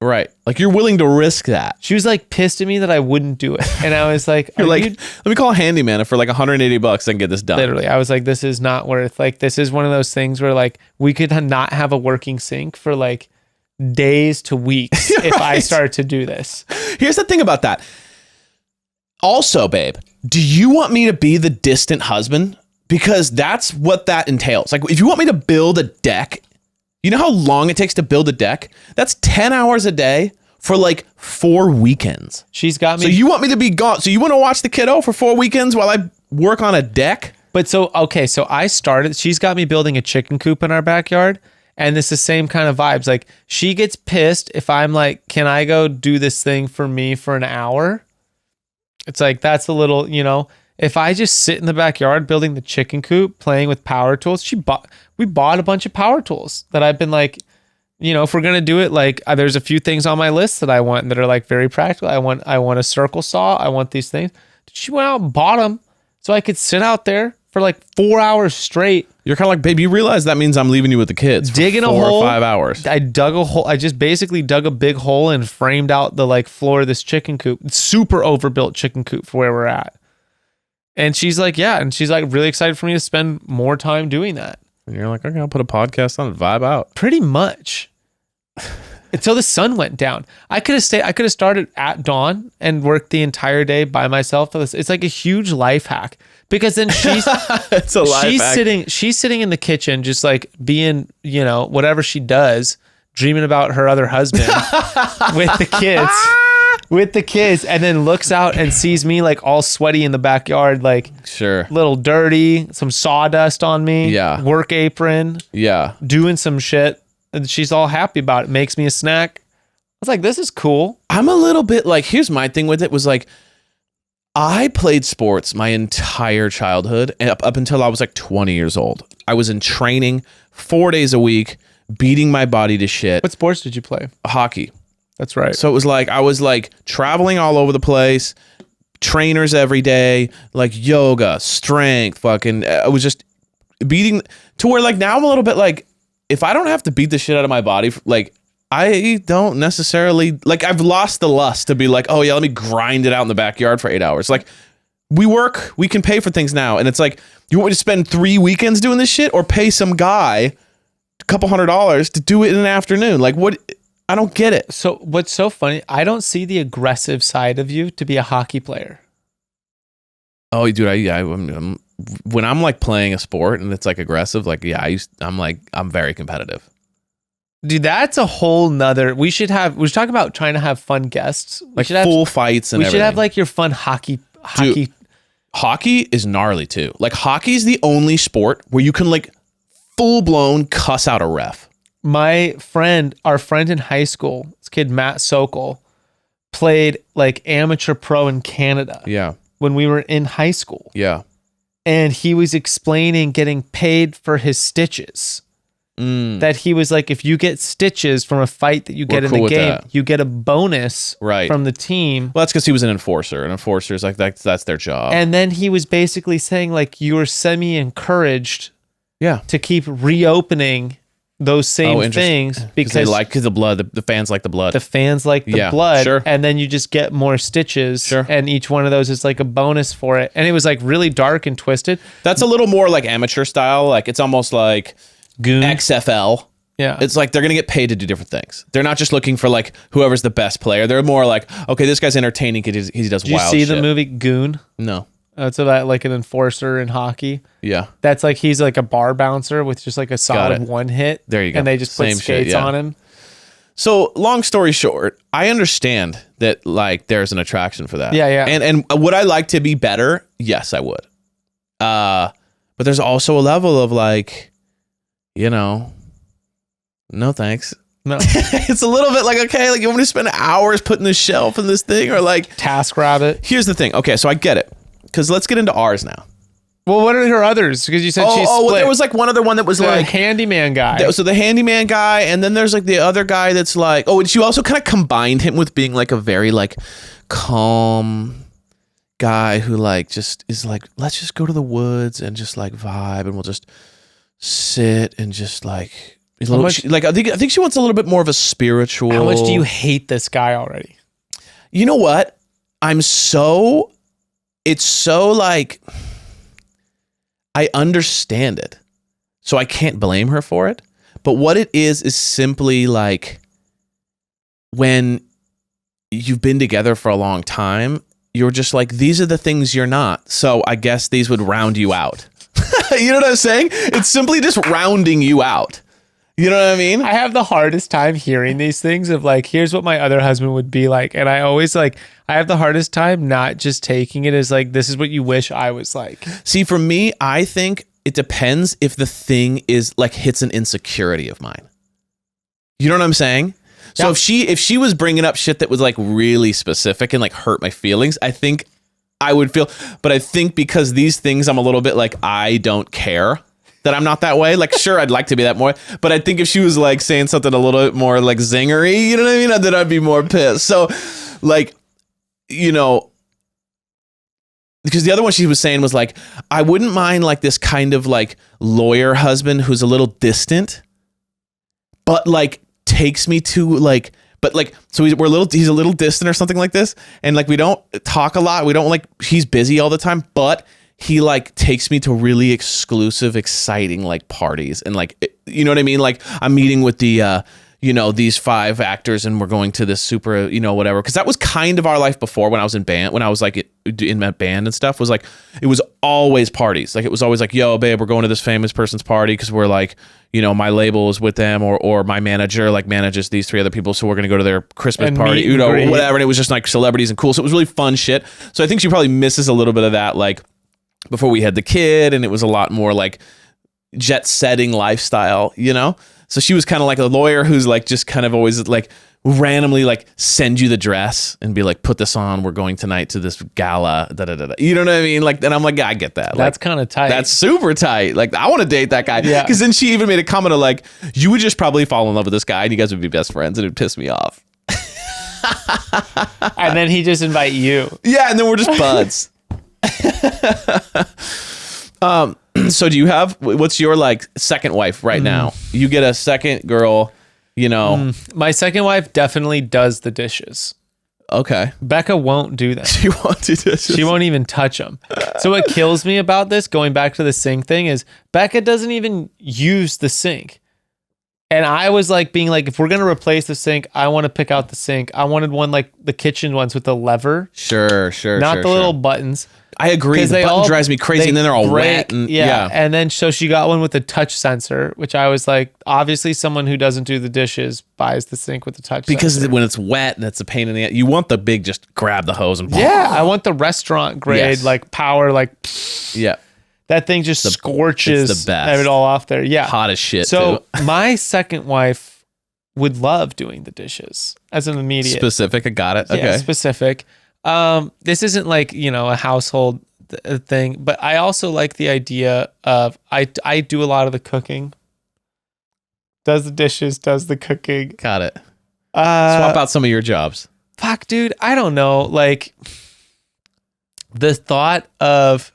Speaker 2: Right. Like, you're willing to risk that.
Speaker 3: She was like pissed at me that I wouldn't do it. And I was like,
Speaker 2: You're like, let me call a handyman, and for like $180 I can get this done.
Speaker 3: literally, I was like, this is not worth, like, this is one of those things where like we could not have a working sink for like days to weeks if I started to do this.
Speaker 2: Here's the thing about that. Also, babe, do you want me to be the distant husband? Because that's what that entails. Like, if you want me to build a deck, you know how long it takes to build a deck? That's 10 hours a day for like 4 weekends.
Speaker 3: She's got me.
Speaker 2: So you want me to be gone? So you want to watch the kiddo for 4 weekends while I work on a deck?
Speaker 3: But so, okay, so she's got me building a chicken coop in our backyard. And it's the same kind of vibes. Like, she gets pissed if I'm like, can I go do this thing for me for an hour? It's like, that's a little, if I just sit in the backyard building the chicken coop, playing with power tools, we bought a bunch of power tools that I've been like, if we're going to do it, like, there's a few things on my list that I want that are like very practical. I want a circle saw. I want these things. She went out and bought them so I could sit out there for like 4 hours straight.
Speaker 2: You're kind of like, babe, you realize that means I'm leaving you with the kids for
Speaker 3: digging
Speaker 2: 4
Speaker 3: a hole
Speaker 2: or 5 hours.
Speaker 3: I dug a hole. I just basically dug a big hole and framed out the like floor of this chicken coop. Super overbuilt chicken coop for where we're at. And she's like, yeah. And she's like really excited for me to spend more time doing that.
Speaker 2: And you're like, okay, I'll put a podcast on it, vibe out.
Speaker 3: Pretty much. Until the sun went down. I could have started at dawn and worked the entire day by myself. It's like a huge life hack. Because then she's
Speaker 2: It's a life hack.
Speaker 3: she's sitting in the kitchen just like being, whatever she does, dreaming about her other husband with the kids, and then looks out and sees me like all sweaty in the backyard, like
Speaker 2: Sure.
Speaker 3: little dirty, some sawdust on me,
Speaker 2: Yeah.
Speaker 3: work apron,
Speaker 2: Yeah.
Speaker 3: doing some shit, and she's all happy about it, makes me a snack. I was like, this is cool.
Speaker 2: I'm a little bit like, here's my thing with it was like, I played sports my entire childhood up until I was like 20 years old. I was in training 4 days a week, beating my body to shit.
Speaker 3: What sports did you play?
Speaker 2: Hockey.
Speaker 3: That's right.
Speaker 2: So it was like, I was like traveling all over the place, trainers every day, like yoga, strength, fucking, I was just beating to where like now I'm a little bit like, if I don't have to beat the shit out of my body, like I don't necessarily, like I've lost the lust to be like, oh yeah, let me grind it out in the backyard for 8 hours. Like we work, we can pay for things now. And it's like, you want me to spend 3 weekends doing this shit or pay some guy a couple $100 to do it in an afternoon? Like what? I don't get it.
Speaker 3: So what's so funny, I don't see the aggressive side of you to be a hockey player.
Speaker 2: Oh, dude, I'm when I'm like playing a sport and it's like aggressive, like I'm very competitive.
Speaker 3: Dude, that's a whole nother. We should talk about trying to have fun guests.
Speaker 2: Like full fights and
Speaker 3: we
Speaker 2: everything.
Speaker 3: should have like your fun hockey.
Speaker 2: Dude, hockey is gnarly too. Like hockey is the only sport where you can like full blown cuss out a ref.
Speaker 3: Our friend in high school, this kid Matt Sokol, played like amateur pro in Canada.
Speaker 2: Yeah.
Speaker 3: When we were in high school.
Speaker 2: Yeah.
Speaker 3: And he was explaining getting paid for his stitches. That he was like, if you get stitches from a fight that you get in the game, you get a bonus from the team.
Speaker 2: Well, that's because he was an enforcer. An enforcer is like that's their job.
Speaker 3: And then he was basically saying like you were semi-encouraged to keep reopening those same things because
Speaker 2: the blood, the fans like the blood.
Speaker 3: The fans like the blood.
Speaker 2: Sure.
Speaker 3: And then you just get more stitches.
Speaker 2: Sure.
Speaker 3: And each one of those is like a bonus for it. And it was like really dark and twisted.
Speaker 2: That's a little more like amateur style. Like it's almost like
Speaker 3: Goon.
Speaker 2: XFL.
Speaker 3: Yeah.
Speaker 2: It's like they're going to get paid to do different things. They're not just looking for like whoever's the best player. They're more like, okay, this guy's entertaining because he does wild shit.
Speaker 3: Did you see the movie Goon?
Speaker 2: No.
Speaker 3: It's about like an enforcer in hockey.
Speaker 2: Yeah.
Speaker 3: That's like he's like a bar bouncer with just like a solid one hit.
Speaker 2: There you go.
Speaker 3: And they just put skates on him.
Speaker 2: So long story short, I understand that like there's an attraction for that.
Speaker 3: Yeah.
Speaker 2: And would I like to be better? Yes, I would. But there's also a level of like, no thanks.
Speaker 3: No.
Speaker 2: It's a little bit like, okay, like you want me to spend hours putting this shelf in this thing or like
Speaker 3: TaskRabbit.
Speaker 2: Here's the thing. Okay, so I get it. Because let's get into ours now.
Speaker 3: Well, what are her others? Because you said she's split.
Speaker 2: Well, there was like one other one that was like
Speaker 3: handyman guy.
Speaker 2: So the handyman guy, and then there's like the other guy that's like, and she also kind of combined him with being like a very like calm guy who like just is like, let's just go to the woods and just like vibe, and we'll just sit and just like I think she wants a little bit more of a spiritual.
Speaker 3: How much do you hate this guy already?
Speaker 2: You know what? It's so like, I understand it. So I can't blame her for it. But what it is simply like when you've been together for a long time, you're just like, these are the things you're not. So I guess these would round you out. You know what I'm saying? It's simply just rounding you out. You know what I mean?
Speaker 3: I have the hardest time hearing these things of like, here's what my other husband would be like. And I always like, I have the hardest time not just taking it as like, this is what you wish I was like.
Speaker 2: See, for me, I think it depends if the thing is like hits an insecurity of mine. You know what I'm saying? So if she was bringing up shit that was like really specific and like hurt my feelings, I think I would feel, but I think because these things I'm a little bit like, I don't care that I'm not that way. Like, sure, I'd like to be that more, but I think if she was like saying something a little bit more like zingery, you know what I mean? Then I'd be more pissed. So like, because the other one she was saying was like, I wouldn't mind like this kind of like lawyer husband who's a little distant, but like takes me to like, but like, so he's a little distant or something like this. And like, we don't talk a lot. We don't like, he's busy all the time, but he like takes me to really exclusive, exciting like parties. And like, you know what I mean? Like I'm meeting with the these 5 actors and we're going to this super, whatever. Because that was kind of our life before when I was in band, when I was like in that band and stuff, was like, it was always parties. Like it was always like, yo, babe, we're going to this famous person's party because we're like, my label is with them, or my manager like manages these 3 other people. So we're going to go to their Christmas
Speaker 3: And
Speaker 2: party,
Speaker 3: meet and greet.
Speaker 2: whatever. And it was just like celebrities and cool. So it was really fun shit. So I think she probably misses a little bit of that, like before we had the kid, and it was a lot more like jet setting lifestyle, So she was kind of like a lawyer who's like just kind of always like randomly like send you the dress and be like, put this on. We're going tonight to this gala. Da, da, da, da. You know what I mean? Like, and I'm like, yeah, I get that.
Speaker 3: That's
Speaker 2: like,
Speaker 3: kind of tight.
Speaker 2: That's super tight. Like, I want to date that guy.
Speaker 3: Yeah.
Speaker 2: Because then she even made a comment of like, you would just probably fall in love with this guy and you guys would be best friends and it'd piss me off.
Speaker 3: And then he just invite you.
Speaker 2: Yeah, and then we're just buds. So do you have, what's your like second wife right now? You get a second girl,
Speaker 3: My second wife definitely does the dishes.
Speaker 2: Okay.
Speaker 3: Becca won't do that.
Speaker 2: She won't do this.
Speaker 3: She won't even touch them. So what kills me about this, going back to the sink thing, is Becca doesn't even use the sink. And I was like being like, if we're going to replace the sink, I want to pick out the sink. I wanted one like the kitchen ones with the lever.
Speaker 2: Sure.
Speaker 3: Not the little buttons.
Speaker 2: I agree. The button drives me crazy and then they're all wet. And, yeah.
Speaker 3: And then so she got one with a touch sensor, which I was like, obviously someone who doesn't do the dishes buys the sink with the touch
Speaker 2: because
Speaker 3: sensor.
Speaker 2: when it's wet and it's a pain in the ass, you want the big, just grab the hose and
Speaker 3: I want the restaurant grade, like power, like
Speaker 2: yeah.
Speaker 3: That thing just scorches
Speaker 2: it's the best.
Speaker 3: it all off there. Yeah.
Speaker 2: Hot as shit.
Speaker 3: So my second wife would love doing the dishes as an immediate.
Speaker 2: Specific. I got it. Okay.
Speaker 3: Yeah, specific. This isn't like, a household thing, but I also like the idea of, I do a lot of the cooking. Does the dishes, does the cooking.
Speaker 2: Got it. Swap out some of your jobs.
Speaker 3: Fuck, dude. I don't know. Like the thought of,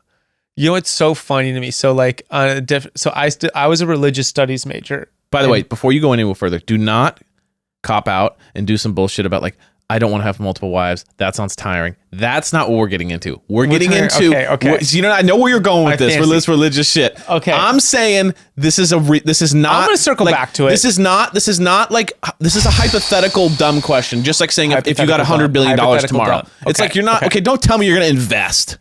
Speaker 3: it's so funny to me. So like on a different, so I was a religious studies major.
Speaker 2: By the way, before you go any further, do not cop out and do some bullshit about like, I don't want to have multiple wives. That sounds tiring. That's not what we're getting into. We're getting into,
Speaker 3: okay.
Speaker 2: I know where you're going with this religious shit.
Speaker 3: Okay.
Speaker 2: I'm saying this is not.
Speaker 3: I'm going to circle back to it.
Speaker 2: This is not like, this is a hypothetical dumb question. Just like saying if you got $100 billion tomorrow, it's like, you're not, okay, don't tell me you're going to invest.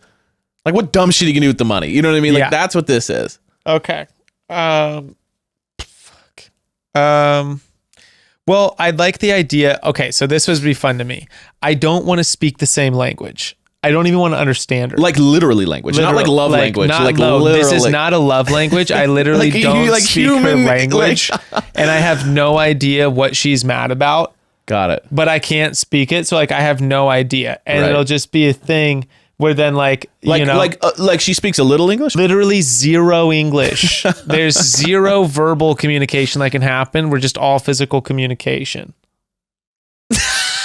Speaker 2: Like what dumb shit are you going to do with the money? You know what I mean? Like that's what this is.
Speaker 3: Okay. Well, I'd like the idea. Okay, so this would be fun to me. I don't want to speak the same language. I don't even want to understand her.
Speaker 2: Like literally language, not like love language.
Speaker 3: Not this is not a love language. I literally don't speak her language, and I have no idea what she's mad about.
Speaker 2: Got it.
Speaker 3: But I can't speak it, so like I have no idea, and it'll just be a thing where then like
Speaker 2: she speaks a little English.
Speaker 3: Literally zero English. There's zero verbal communication that can happen. We're just all physical communication.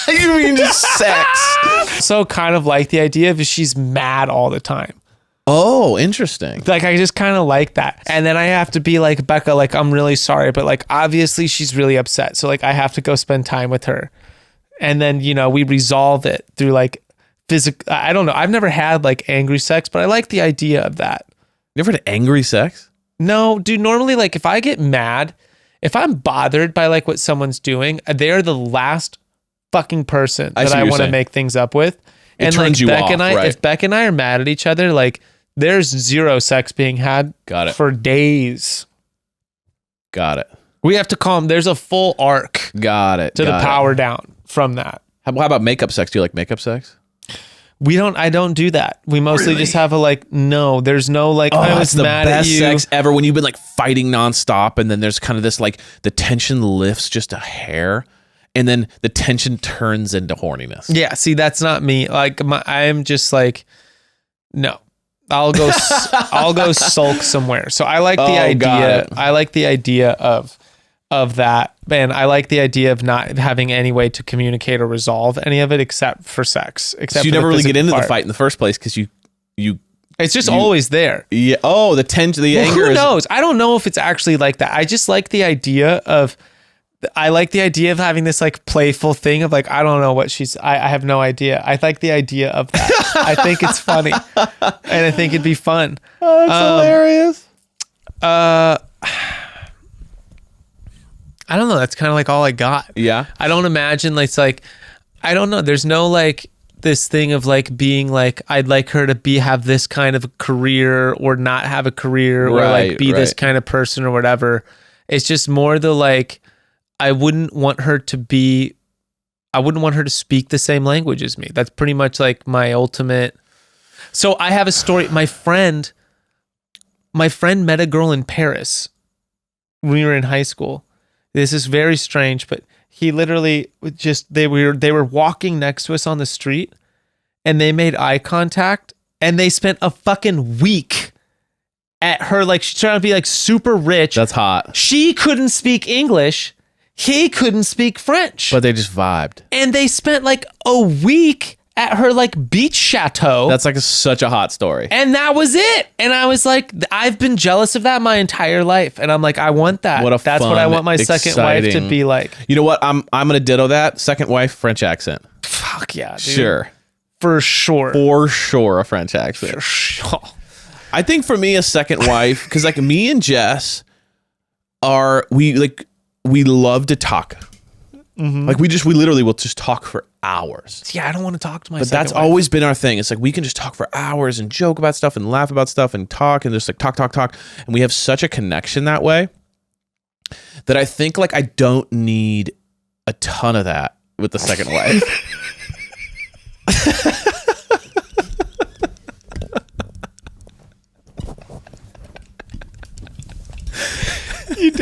Speaker 2: You mean just sex?
Speaker 3: So kind of like the idea of she's mad all the time.
Speaker 2: Oh, interesting.
Speaker 3: Like I just kind of like that. And then I have to be like, Becca, like I'm really sorry, but like obviously she's really upset. So like I have to go spend time with her. And then, we resolve it through like physical. I don't know. I've never had like angry sex, but I like the idea of that.
Speaker 2: You ever had angry sex?
Speaker 3: No, dude. Normally, like if I get mad, if I'm bothered by like what someone's doing, they're the last fucking person that I want to make things up with. And
Speaker 2: turns
Speaker 3: like
Speaker 2: you
Speaker 3: Beck
Speaker 2: off,
Speaker 3: and I,
Speaker 2: right.
Speaker 3: if Beck and I are mad at each other, like there's zero sex being had.
Speaker 2: Got it.
Speaker 3: For days.
Speaker 2: Got it.
Speaker 3: We have to calm. There's a full arc.
Speaker 2: Got it.
Speaker 3: To the power down from that.
Speaker 2: How about makeup sex? Do you like makeup sex?
Speaker 3: I don't do that. We mostly just have a like, no, there's no like, I was
Speaker 2: the
Speaker 3: mad
Speaker 2: best
Speaker 3: at you.
Speaker 2: sex ever when you've been like fighting nonstop and then there's kind of this like the tension lifts just a hair and then the tension turns into horniness.
Speaker 3: Yeah. See, that's not me. Like I'm just like, no, I'll go sulk somewhere. So I like the idea. I like the idea of that. Man, I like the idea of not having any way to communicate or resolve any of it except for sex. Except
Speaker 2: so you never really get into the fight in the first place because you
Speaker 3: it's just always there.
Speaker 2: Yeah. Oh, the tension, the anger.
Speaker 3: Who knows? I don't know if it's actually like that. I just like the idea of having this like playful thing of like, I don't know what I have no idea. I like the idea of that. I think it's funny and I think it'd be fun.
Speaker 2: Oh, that's hilarious.
Speaker 3: I don't know. That's kind of like all I got.
Speaker 2: Yeah.
Speaker 3: I don't imagine it's like, I don't know. There's no like this thing of like being like, I'd like her to have this kind of a career or not have a career or like be this kind of person or whatever. It's just more the like, I wouldn't want her to speak the same language as me. That's pretty much like my ultimate. So I have a story. My friend met a girl in Paris when we were in high school. This is very strange, but he literally they were walking next to us on the street and they made eye contact and they spent a fucking week at her. Like she's trying to be like super rich.
Speaker 2: That's hot.
Speaker 3: She couldn't speak English. He couldn't speak French.
Speaker 2: But they just vibed.
Speaker 3: And they spent like a week at her like beach chateau.
Speaker 2: That's like such a hot story.
Speaker 3: And that was it. And I was like, I've been jealous of that my entire life. And I'm like, I want that. That's what I want my second wife to be like.
Speaker 2: You know what? I'm gonna ditto that. Second wife, French accent.
Speaker 3: Fuck yeah, dude.
Speaker 2: Sure.
Speaker 3: For sure.
Speaker 2: For sure, a French accent.
Speaker 3: For sure.
Speaker 2: I think for me, a second wife, because like me and Jess we love to talk.
Speaker 3: Mm-hmm.
Speaker 2: Like we literally will just talk for hours.
Speaker 3: Yeah, I don't want to talk to my
Speaker 2: But
Speaker 3: second
Speaker 2: that's
Speaker 3: wife.
Speaker 2: always been our thing. It's like we can just talk for hours and joke about stuff and laugh about stuff and talk and just like talk. And we have such a connection that way that I think like I don't need a ton of that with the second wife.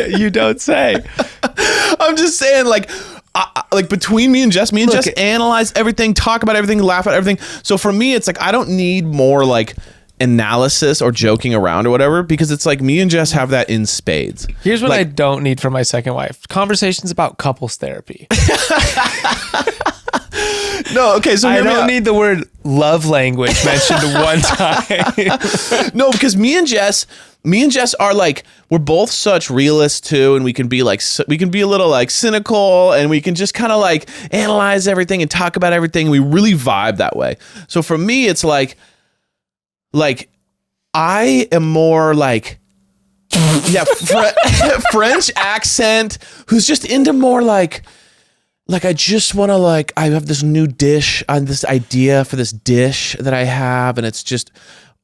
Speaker 3: You don't say.
Speaker 2: I'm just saying, like between me and Jess analyze everything, talk about everything, laugh at everything. So for me, it's like I don't need more like analysis or joking around or whatever, because it's like me and Jess have that in spades.
Speaker 3: Here's what
Speaker 2: like,
Speaker 3: I don't need from my second wife: conversations about couples therapy.
Speaker 2: No, okay, so
Speaker 3: I don't need the word love language mentioned one time.
Speaker 2: No, because me and Jess are like, we're both such realists too, and we can be a little like cynical, and we can just kind of like analyze everything and talk about everything. We really vibe that way. So for me, it's like I am more like, yeah, French accent, who's just into more like I just want to like, I have this new dish on this idea for this dish that I have, and it's just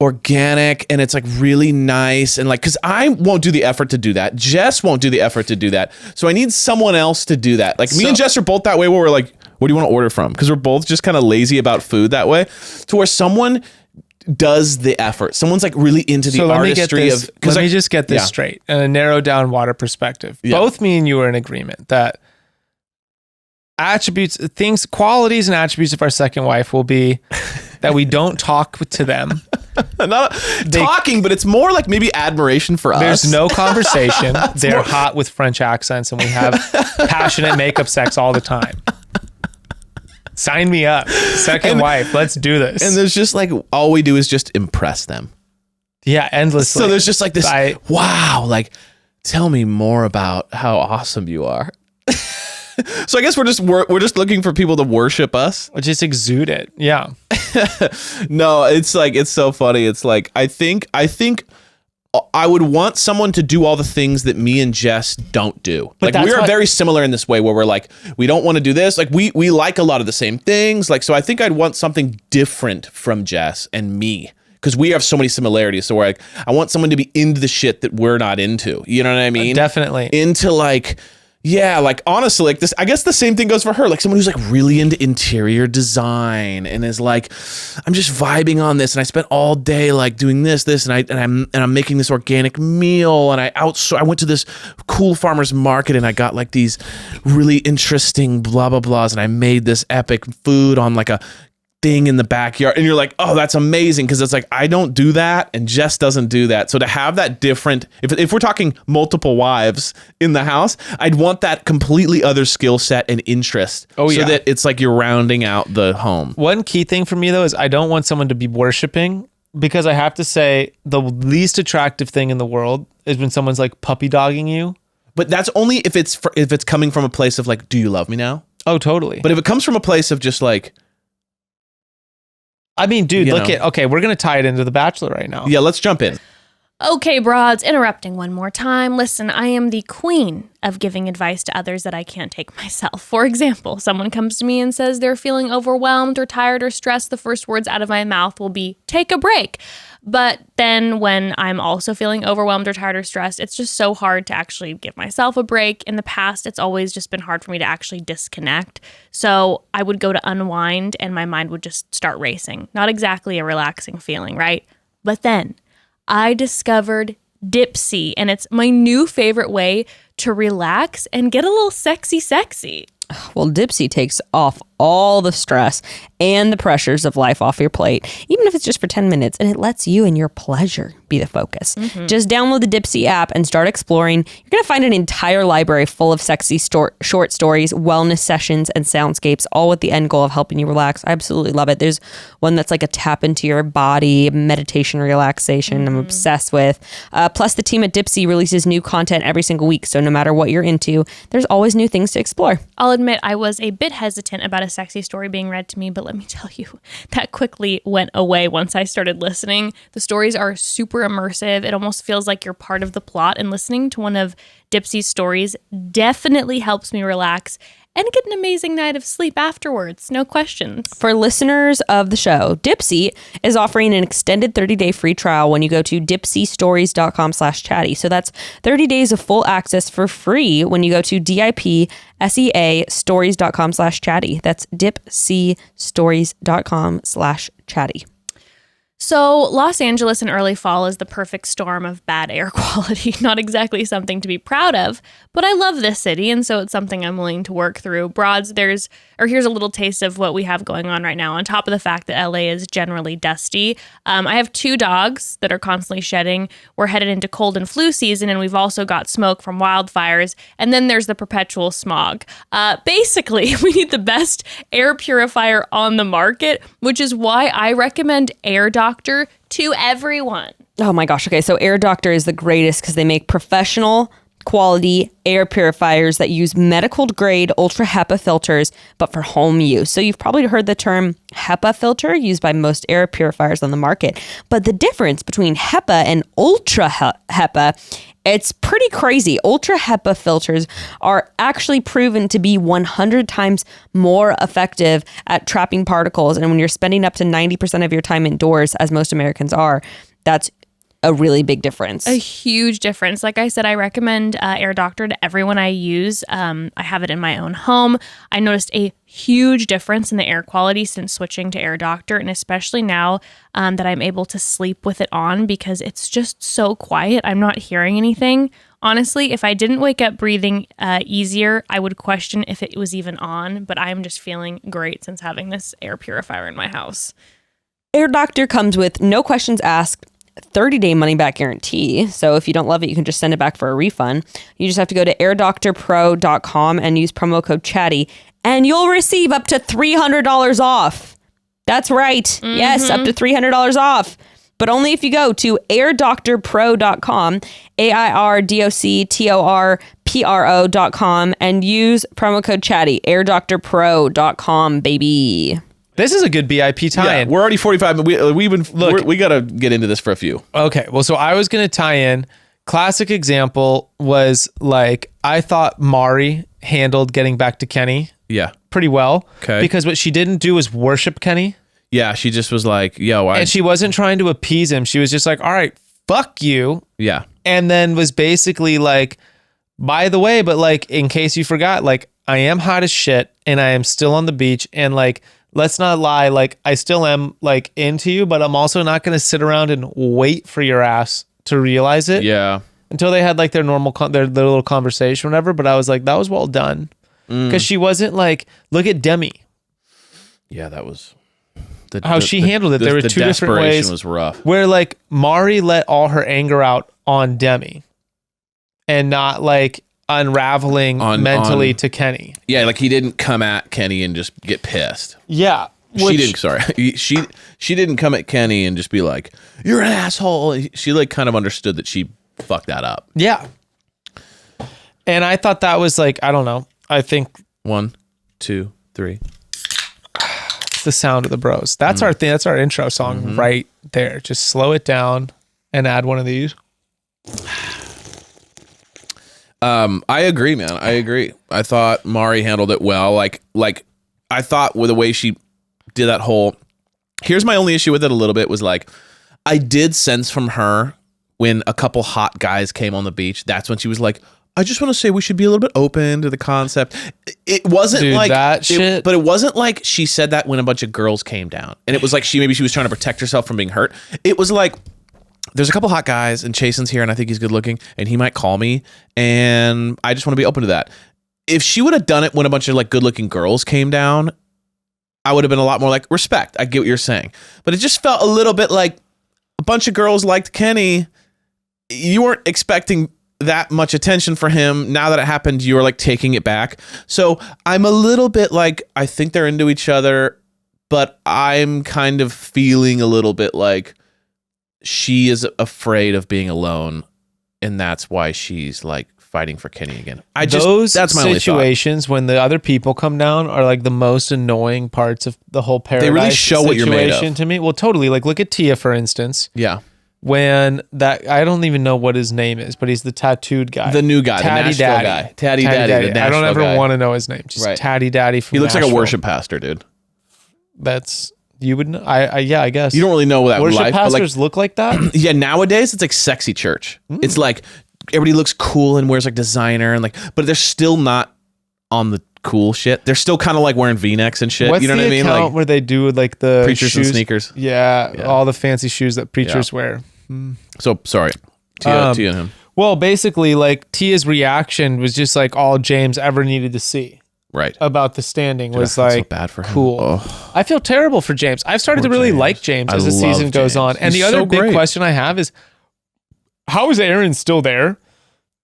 Speaker 2: organic and it's like really nice, and like, because I won't do the effort to do that. Jess won't do the effort to do that. So I need someone else to do that. Like me and Jess are both that way, where we're like, what do you want to order from? Because we're both just kind of lazy about food that way, to where someone does the effort. Someone's like really into the artistry of.
Speaker 3: Let me just get this straight and a narrow down water perspective. Yeah. Both me and you are in agreement that qualities and attributes of our second wife will be that we don't talk to them.
Speaker 2: Not talking, but it's more like maybe admiration for us.
Speaker 3: There's no conversation. They're hot with French accents, and we have passionate makeup sex all the time. Sign me up. Second wife, let's do this.
Speaker 2: And there's just like, all we do is just impress them.
Speaker 3: Yeah, endlessly.
Speaker 2: So there's just like this, wow, like, tell me more about how awesome you are. So I guess we're just looking for people to worship us.
Speaker 3: Or just exude it. Yeah.
Speaker 2: No, it's like, it's so funny. It's like, I think I would want someone to do all the things that me and Jess don't do. But like, we are very similar in this way, where we're like, we don't want to do this. Like we like a lot of the same things. Like, so I think I'd want something different from Jess and me, because we have so many similarities. So we're like, I want someone to be into the shit that we're not into. You know what I mean?
Speaker 3: Definitely.
Speaker 2: Into like, yeah, like honestly, like this, I guess the same thing goes for her. Like someone who's like really into interior design and is like, I'm just vibing on this, and I spent all day like doing this, and I'm making this organic meal, and I went to this cool farmer's market, and I got like these really interesting blah blah blahs, and I made this epic food on like a thing in the backyard, and you're like, oh, that's amazing, because it's like, I don't do that, and Jess doesn't do that. So to have that different, if we're talking multiple wives in the house, I'd want that completely other skill set and interest. So that it's like you're rounding out the home.
Speaker 3: One key thing for me though is I don't want someone to be worshiping, because I have to say the least attractive thing in the world is when someone's like puppy dogging you.
Speaker 2: But that's only if it's coming from a place of like, do you love me now?
Speaker 3: Oh, totally.
Speaker 2: But if it comes from a place of just like,
Speaker 3: I mean, dude, okay, we're going to tie it into The Bachelor right now.
Speaker 2: Yeah, let's jump in.
Speaker 4: Okay, broads, interrupting one more time. Listen, I am the queen of giving advice to others that I can't take myself. For example, someone comes to me and says they're feeling overwhelmed or tired or stressed. The first words out of my mouth will be, take a break. But then when I'm also feeling overwhelmed or tired or stressed, it's just so hard to actually give myself a break. In the past, it's always just been hard for me to actually disconnect. So I would go to unwind and my mind would just start racing. Not exactly a relaxing feeling, right? But then I discovered DIPSEA, and it's my new favorite way to relax and get a little sexy.
Speaker 5: Well, DIPSEA takes off all the stress and the pressures of life off your plate, even if it's just for 10 minutes, and it lets you and your pleasure be the focus. Just download the DIPSEA app and start exploring. You're going to find an entire library full of sexy short stories, wellness sessions, and soundscapes, all with the end goal of helping you relax. I absolutely love it. There's one that's like a tap into your body, meditation relaxation I'm obsessed with. Plus, the team at DIPSEA releases new content every single week, so no matter what you're into, there's always new things to explore.
Speaker 4: I'll admit I was a bit hesitant about a sexy story being read to me, but let me tell you, that quickly went away once I started listening. The stories are super immersive. It almost feels like you're part of the plot, and listening to one of DIPSEA's stories definitely helps me relax and get an amazing night of sleep afterwards. No questions.
Speaker 5: For listeners of the show, DIPSEA is offering an extended 30-day free trial when you go to dipseastories.com/chatty. So that's 30 days of full access for free when you go to DIPSEA stories.com/chatty. That's dipseastories.com/chatty.
Speaker 4: So Los Angeles in early fall is the perfect storm of bad air quality. Not exactly something to be proud of, but I love this city, and so it's something I'm willing to work through. Broads, here's a little taste of what we have going on right now. On top of the fact that LA is generally dusty, I have 2 dogs that are constantly shedding. We're headed into cold and flu season, and we've also got smoke from wildfires, and then there's the perpetual smog. Basically, we need the best air purifier on the market, which is why I recommend Air Doctor to everyone.
Speaker 5: Oh my gosh. Okay. So Air Doctor is the greatest because they make professional quality air purifiers that use medical grade ultra HEPA filters, but for home use. So you've probably heard the term HEPA filter used by most air purifiers on the market. But the difference between HEPA and ultra HEPA, it's pretty crazy. Ultra HEPA filters are actually proven to be 100 times more effective at trapping particles. And when you're spending up to 90% of your time indoors, as most Americans are, that's a really big difference.
Speaker 4: A huge difference. Like I said, I recommend Air Doctor to everyone I use. I have it in my own home. I noticed a huge difference in the air quality since switching to Air Doctor, and especially now that I'm able to sleep with it on because it's just so quiet. I'm not hearing anything. Honestly, if I didn't wake up breathing easier, I would question if it was even on, but I'm just feeling great since having this air purifier in my house.
Speaker 5: Air Doctor comes with no questions asked, 30-day money-back guarantee. So if you don't love it, you can just send it back for a refund. You just have to go to airdoctorpro.com and use promo code CHATTY, and you'll receive up to $300 off. That's right. Yes, up to $300 off. But only if you go to airdoctorpro.com, AIRDOCTORPRO.com, and use promo code CHATTY, airdoctorpro.com, baby.
Speaker 3: This is a good BIP tie-in.
Speaker 2: Yeah, we're already 45, but we got to get into this for a few.
Speaker 3: Okay, well, so I was going to tie in. Classic example was like, I thought Mari handled getting back to Kenny pretty well.
Speaker 2: Okay.
Speaker 3: Because what she didn't do was worship Kenny.
Speaker 2: Yeah, she just was like, yo.
Speaker 3: And she wasn't trying to appease him. She was just like, all right, fuck you.
Speaker 2: Yeah.
Speaker 3: And then was basically like, by the way, but like, in case you forgot, like, I am hot as shit and I am still on the beach, and like, let's not lie, like, I still am like into you, but I'm also not going to sit around and wait for your ass to realize it.
Speaker 2: Yeah.
Speaker 3: Until they had like their normal, their little conversation or whatever. But I was like, that was well done. Because she wasn't like, look at Demi.
Speaker 2: Yeah, that was
Speaker 3: how she handled it. There were 2 different ways.
Speaker 2: Was rough.
Speaker 3: Where like Mari let all her anger out on Demi and not like unraveling mentally to Kenny.
Speaker 2: Yeah, like he didn't come at Kenny and just get pissed.
Speaker 3: Yeah.
Speaker 2: She didn't. Sorry, she didn't come at Kenny and just be like, "You're an asshole." She like kind of understood that she fucked that up.
Speaker 3: Yeah. And I thought that was like, I don't know. I think
Speaker 2: 1, 2, 3.
Speaker 3: It's the sound of the bros. That's our thing. That's our intro song right there. Just slow it down and add one of these.
Speaker 2: I agree, man. I agree. I thought Mari handled it well. Like I thought with the way she did that whole. Here's my only issue with it a little bit was like, I did sense from her when a couple hot guys came on the beach. That's when she was like, I just want to say we should be a little bit open to the concept. It wasn't
Speaker 3: Dude,
Speaker 2: like
Speaker 3: that shit.
Speaker 2: but it wasn't like she said that when a bunch of girls came down, and it was like maybe she was trying to protect herself from being hurt. It was like, there's a couple hot guys and Chasen's here and I think he's good looking and he might call me and I just want to be open to that. If she would have done it when a bunch of like good looking girls came down, I would have been a lot more like, respect. I get what you're saying. But it just felt a little bit like a bunch of girls liked Kenny. You weren't expecting that much attention for him. Now that it happened, you're like taking it back. So I'm a little bit like, I think they're into each other, but I'm kind of feeling a little bit like she is afraid of being alone, and that's why she's like fighting for Kenny again. That's my only
Speaker 3: situations when the other people come down are like the most annoying parts of the whole paradise.
Speaker 2: They really show what you're made of.
Speaker 3: To me. Well, totally. Like look at Tia, for instance.
Speaker 2: Yeah.
Speaker 3: When that, I don't even know what his name is, but he's the tattooed guy.
Speaker 2: The new guy,
Speaker 3: Tatty
Speaker 2: the Nashville
Speaker 3: Daddy.
Speaker 2: guy. Tatty Daddy. The
Speaker 3: I don't
Speaker 2: Nashville
Speaker 3: ever
Speaker 2: guy.
Speaker 3: want to know his name. Just
Speaker 2: Right.
Speaker 3: Tatty Daddy from
Speaker 2: He looks like a
Speaker 3: Nashville.
Speaker 2: worship pastor, dude.
Speaker 3: That's, you would know. I guess.
Speaker 2: You don't really know that
Speaker 3: worship
Speaker 2: life, but
Speaker 3: pastors look like that?
Speaker 2: yeah, nowadays it's like sexy church. It's like everybody looks cool and wears like designer and like, but they're still not on the cool shit. They're still kind of like wearing V-necks and shit.
Speaker 3: What's
Speaker 2: you know
Speaker 3: the
Speaker 2: what I mean?
Speaker 3: account
Speaker 2: Like
Speaker 3: where they do like the
Speaker 2: preachers
Speaker 3: shoes?
Speaker 2: and sneakers.
Speaker 3: Yeah, all the fancy shoes that preachers wear.
Speaker 2: So sorry, Tia and him.
Speaker 3: Well, basically, like Tia's reaction was just like all James ever needed to see
Speaker 2: Right.
Speaker 3: about the standing was
Speaker 2: I feel so
Speaker 3: like
Speaker 2: bad for him.
Speaker 3: cool.
Speaker 2: Oh.
Speaker 3: I feel terrible for James. I've started to
Speaker 2: Poor
Speaker 3: really
Speaker 2: James.
Speaker 3: like James
Speaker 2: I
Speaker 3: as the
Speaker 2: love
Speaker 3: season goes
Speaker 2: James.
Speaker 3: on. And
Speaker 2: He's
Speaker 3: the other
Speaker 2: so
Speaker 3: big
Speaker 2: great.
Speaker 3: question I have is, how is Aaron still there?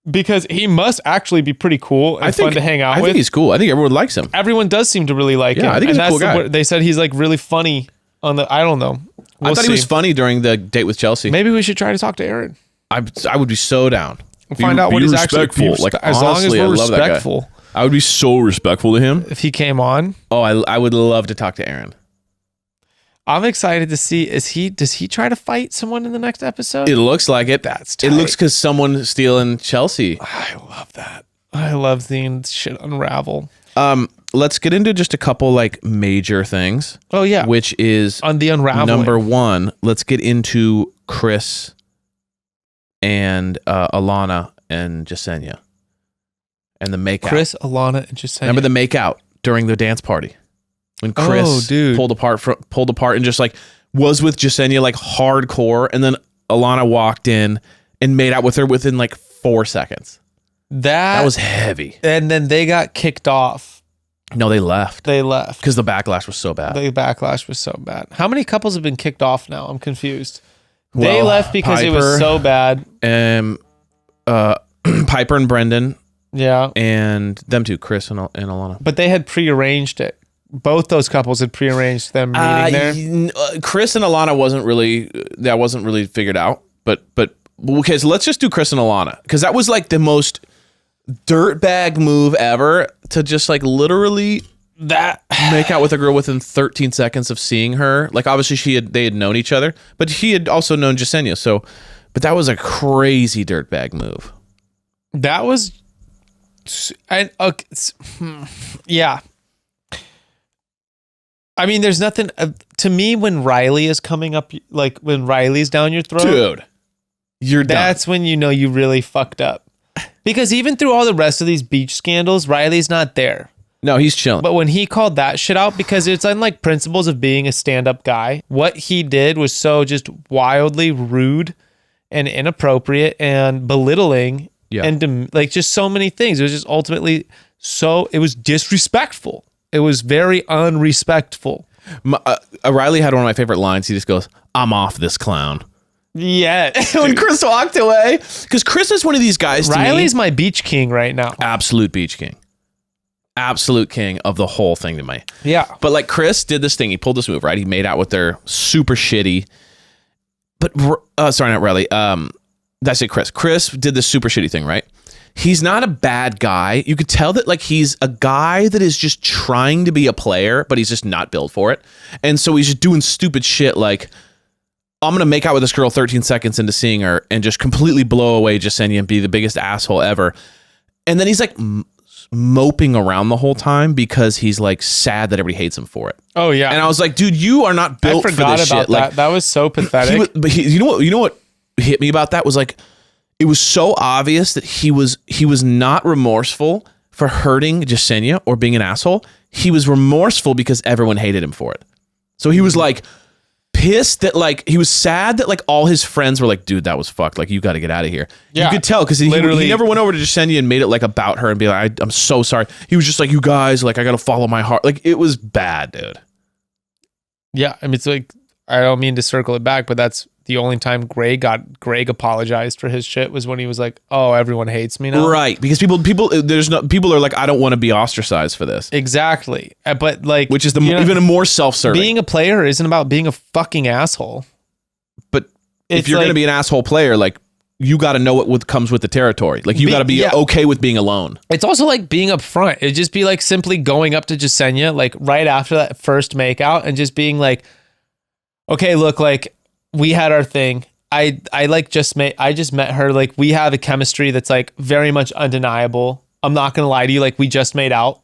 Speaker 3: Because he must actually be pretty cool and fun to hang out
Speaker 2: I
Speaker 3: with.
Speaker 2: think he's cool. I think everyone likes him.
Speaker 3: Everyone does seem to really like him.
Speaker 2: I think he's a cool guy.
Speaker 3: They said he's like really funny on the. I don't know.
Speaker 2: I thought he was funny during the date with Chelsea.
Speaker 3: Maybe we should try to talk to Aaron.
Speaker 2: I would be so down.
Speaker 3: Find out what he's actually
Speaker 2: like.
Speaker 3: as long as
Speaker 2: Honestly,
Speaker 3: we're
Speaker 2: I love that guy.
Speaker 3: respectful.
Speaker 2: I would be so respectful to him.
Speaker 3: If he came on,
Speaker 2: Oh, I would love to talk to Aaron.
Speaker 3: I'm excited to see. Does he try to fight someone in the next episode?
Speaker 2: It looks like it.
Speaker 3: That's
Speaker 2: It
Speaker 3: tight.
Speaker 2: looks because someone stealing Chelsea.
Speaker 3: I love that. I love seeing shit unravel.
Speaker 2: Let's get into just a couple like major things.
Speaker 3: Oh yeah,
Speaker 2: Which is
Speaker 3: on the unraveling.
Speaker 2: number one. Let's get into Chris and Alana and Jasenia and the makeout.
Speaker 3: Chris, Alana, and just
Speaker 2: Remember the makeout during the dance party when Chris pulled apart and just like was with Jasenia like hardcore, and then Alana walked in and made out with her within like 4 seconds. That was heavy.
Speaker 3: And then they got kicked off.
Speaker 2: No, they left
Speaker 3: They left.
Speaker 2: because the backlash was so bad.
Speaker 3: The backlash was so bad. How many couples have been kicked off now? I'm confused. They
Speaker 2: Well,
Speaker 3: left because it was
Speaker 2: Pieper,
Speaker 3: so bad.
Speaker 2: Pieper and Brendan
Speaker 3: Yeah.
Speaker 2: and them two, Chris and Alana.
Speaker 3: But they had prearranged it. Both those couples had prearranged them meeting there.
Speaker 2: Chris and Alana wasn't really figured out. But okay, so let's just do Chris and Alana because that was like the most dirtbag move ever to just like literally that make out with a girl within 13 seconds of seeing her. Like obviously they had known each other, but he had also known Jasenia. So, but that was a crazy dirtbag move.
Speaker 3: That was, yeah. I mean, there's nothing to me when Riley is coming up, like when Riley's down your throat,
Speaker 2: Dude, you're done.
Speaker 3: that's when you know you really fucked up. Because even through all the rest of these beach scandals, Riley's not there.
Speaker 2: No, he's chilling.
Speaker 3: But when he called that shit out, because it's unlike principles of being a stand-up guy, what he did was so just wildly rude and inappropriate and belittling and like just so many things. It was just ultimately it was disrespectful. It was very unrespectful.
Speaker 2: Riley had one of my favorite lines. He just goes, "I'm off this clown."
Speaker 3: Yeah.
Speaker 2: When Chris walked away, because Chris is one of these guys.
Speaker 3: Riley's
Speaker 2: to me,
Speaker 3: my beach king right now.
Speaker 2: absolute beach king, absolute king of the whole thing to me.
Speaker 3: Yeah.
Speaker 2: But like Chris did this thing. He pulled this move, right? He made out with her, super shitty. But sorry, not Riley. That's it, Chris. Chris did this super shitty thing, right? He's not a bad guy. You could tell that like he's a guy that is just trying to be a player, but he's just not built for it. And so he's just doing stupid shit like, I'm going to make out with this girl 13 seconds into seeing her and just completely blow away Jasenia and be the biggest asshole ever. And then he's like moping around the whole time because he's like sad that everybody hates him for it.
Speaker 3: Oh yeah.
Speaker 2: And I was like, dude, you are not built for
Speaker 3: forgot
Speaker 2: this
Speaker 3: about
Speaker 2: shit.
Speaker 3: that.
Speaker 2: Like,
Speaker 3: That was so pathetic.
Speaker 2: you know what hit me about that was like, it was so obvious that he was not remorseful for hurting Jasenia or being an asshole. He was remorseful because everyone hated him for it. So he was like pissed that like, he was sad that like all his friends were like, dude, that was fucked. Like, you got to get out of here.
Speaker 3: Yeah.
Speaker 2: You could tell because he never went over to Jasenia and made it like about her and be like, I'm so sorry. He was just like, you guys, like, I got to follow my heart. Like, it was bad, dude.
Speaker 3: Yeah. I mean, it's like, I don't mean to circle it back, but that's the only time Greg apologized for his shit was when he was like, "Oh, everyone hates me now."
Speaker 2: Right, because people are like, I don't want to be ostracized for this.
Speaker 3: Exactly. But like,
Speaker 2: Which is even a more self-serving.
Speaker 3: Being a player isn't about being a fucking asshole.
Speaker 2: But if you're going to be an asshole player, like, you got to know what comes with the territory. Like, you got to be okay with being alone. It's
Speaker 3: also like being up front. It'd just be like simply going up to Jasenia like right after that first makeout and just being like, "Okay, look, like, we had our thing. I just met her. Like, we have a chemistry that's like very much undeniable. I'm not gonna lie to you. Like, we just made out.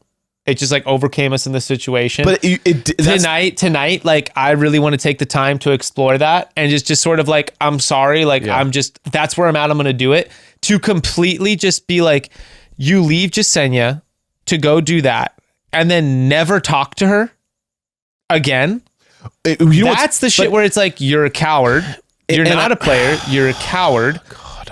Speaker 3: It just like overcame us in this situation. But tonight, like, I really want to take the time to explore that and just sort of like, I'm sorry. Like, that's where I'm at. I'm gonna do it. To completely just be like, you leave Jasenia to go do that and then never talk to her again." That's the shit where it's like, you're a coward. You're not a player. You're a coward.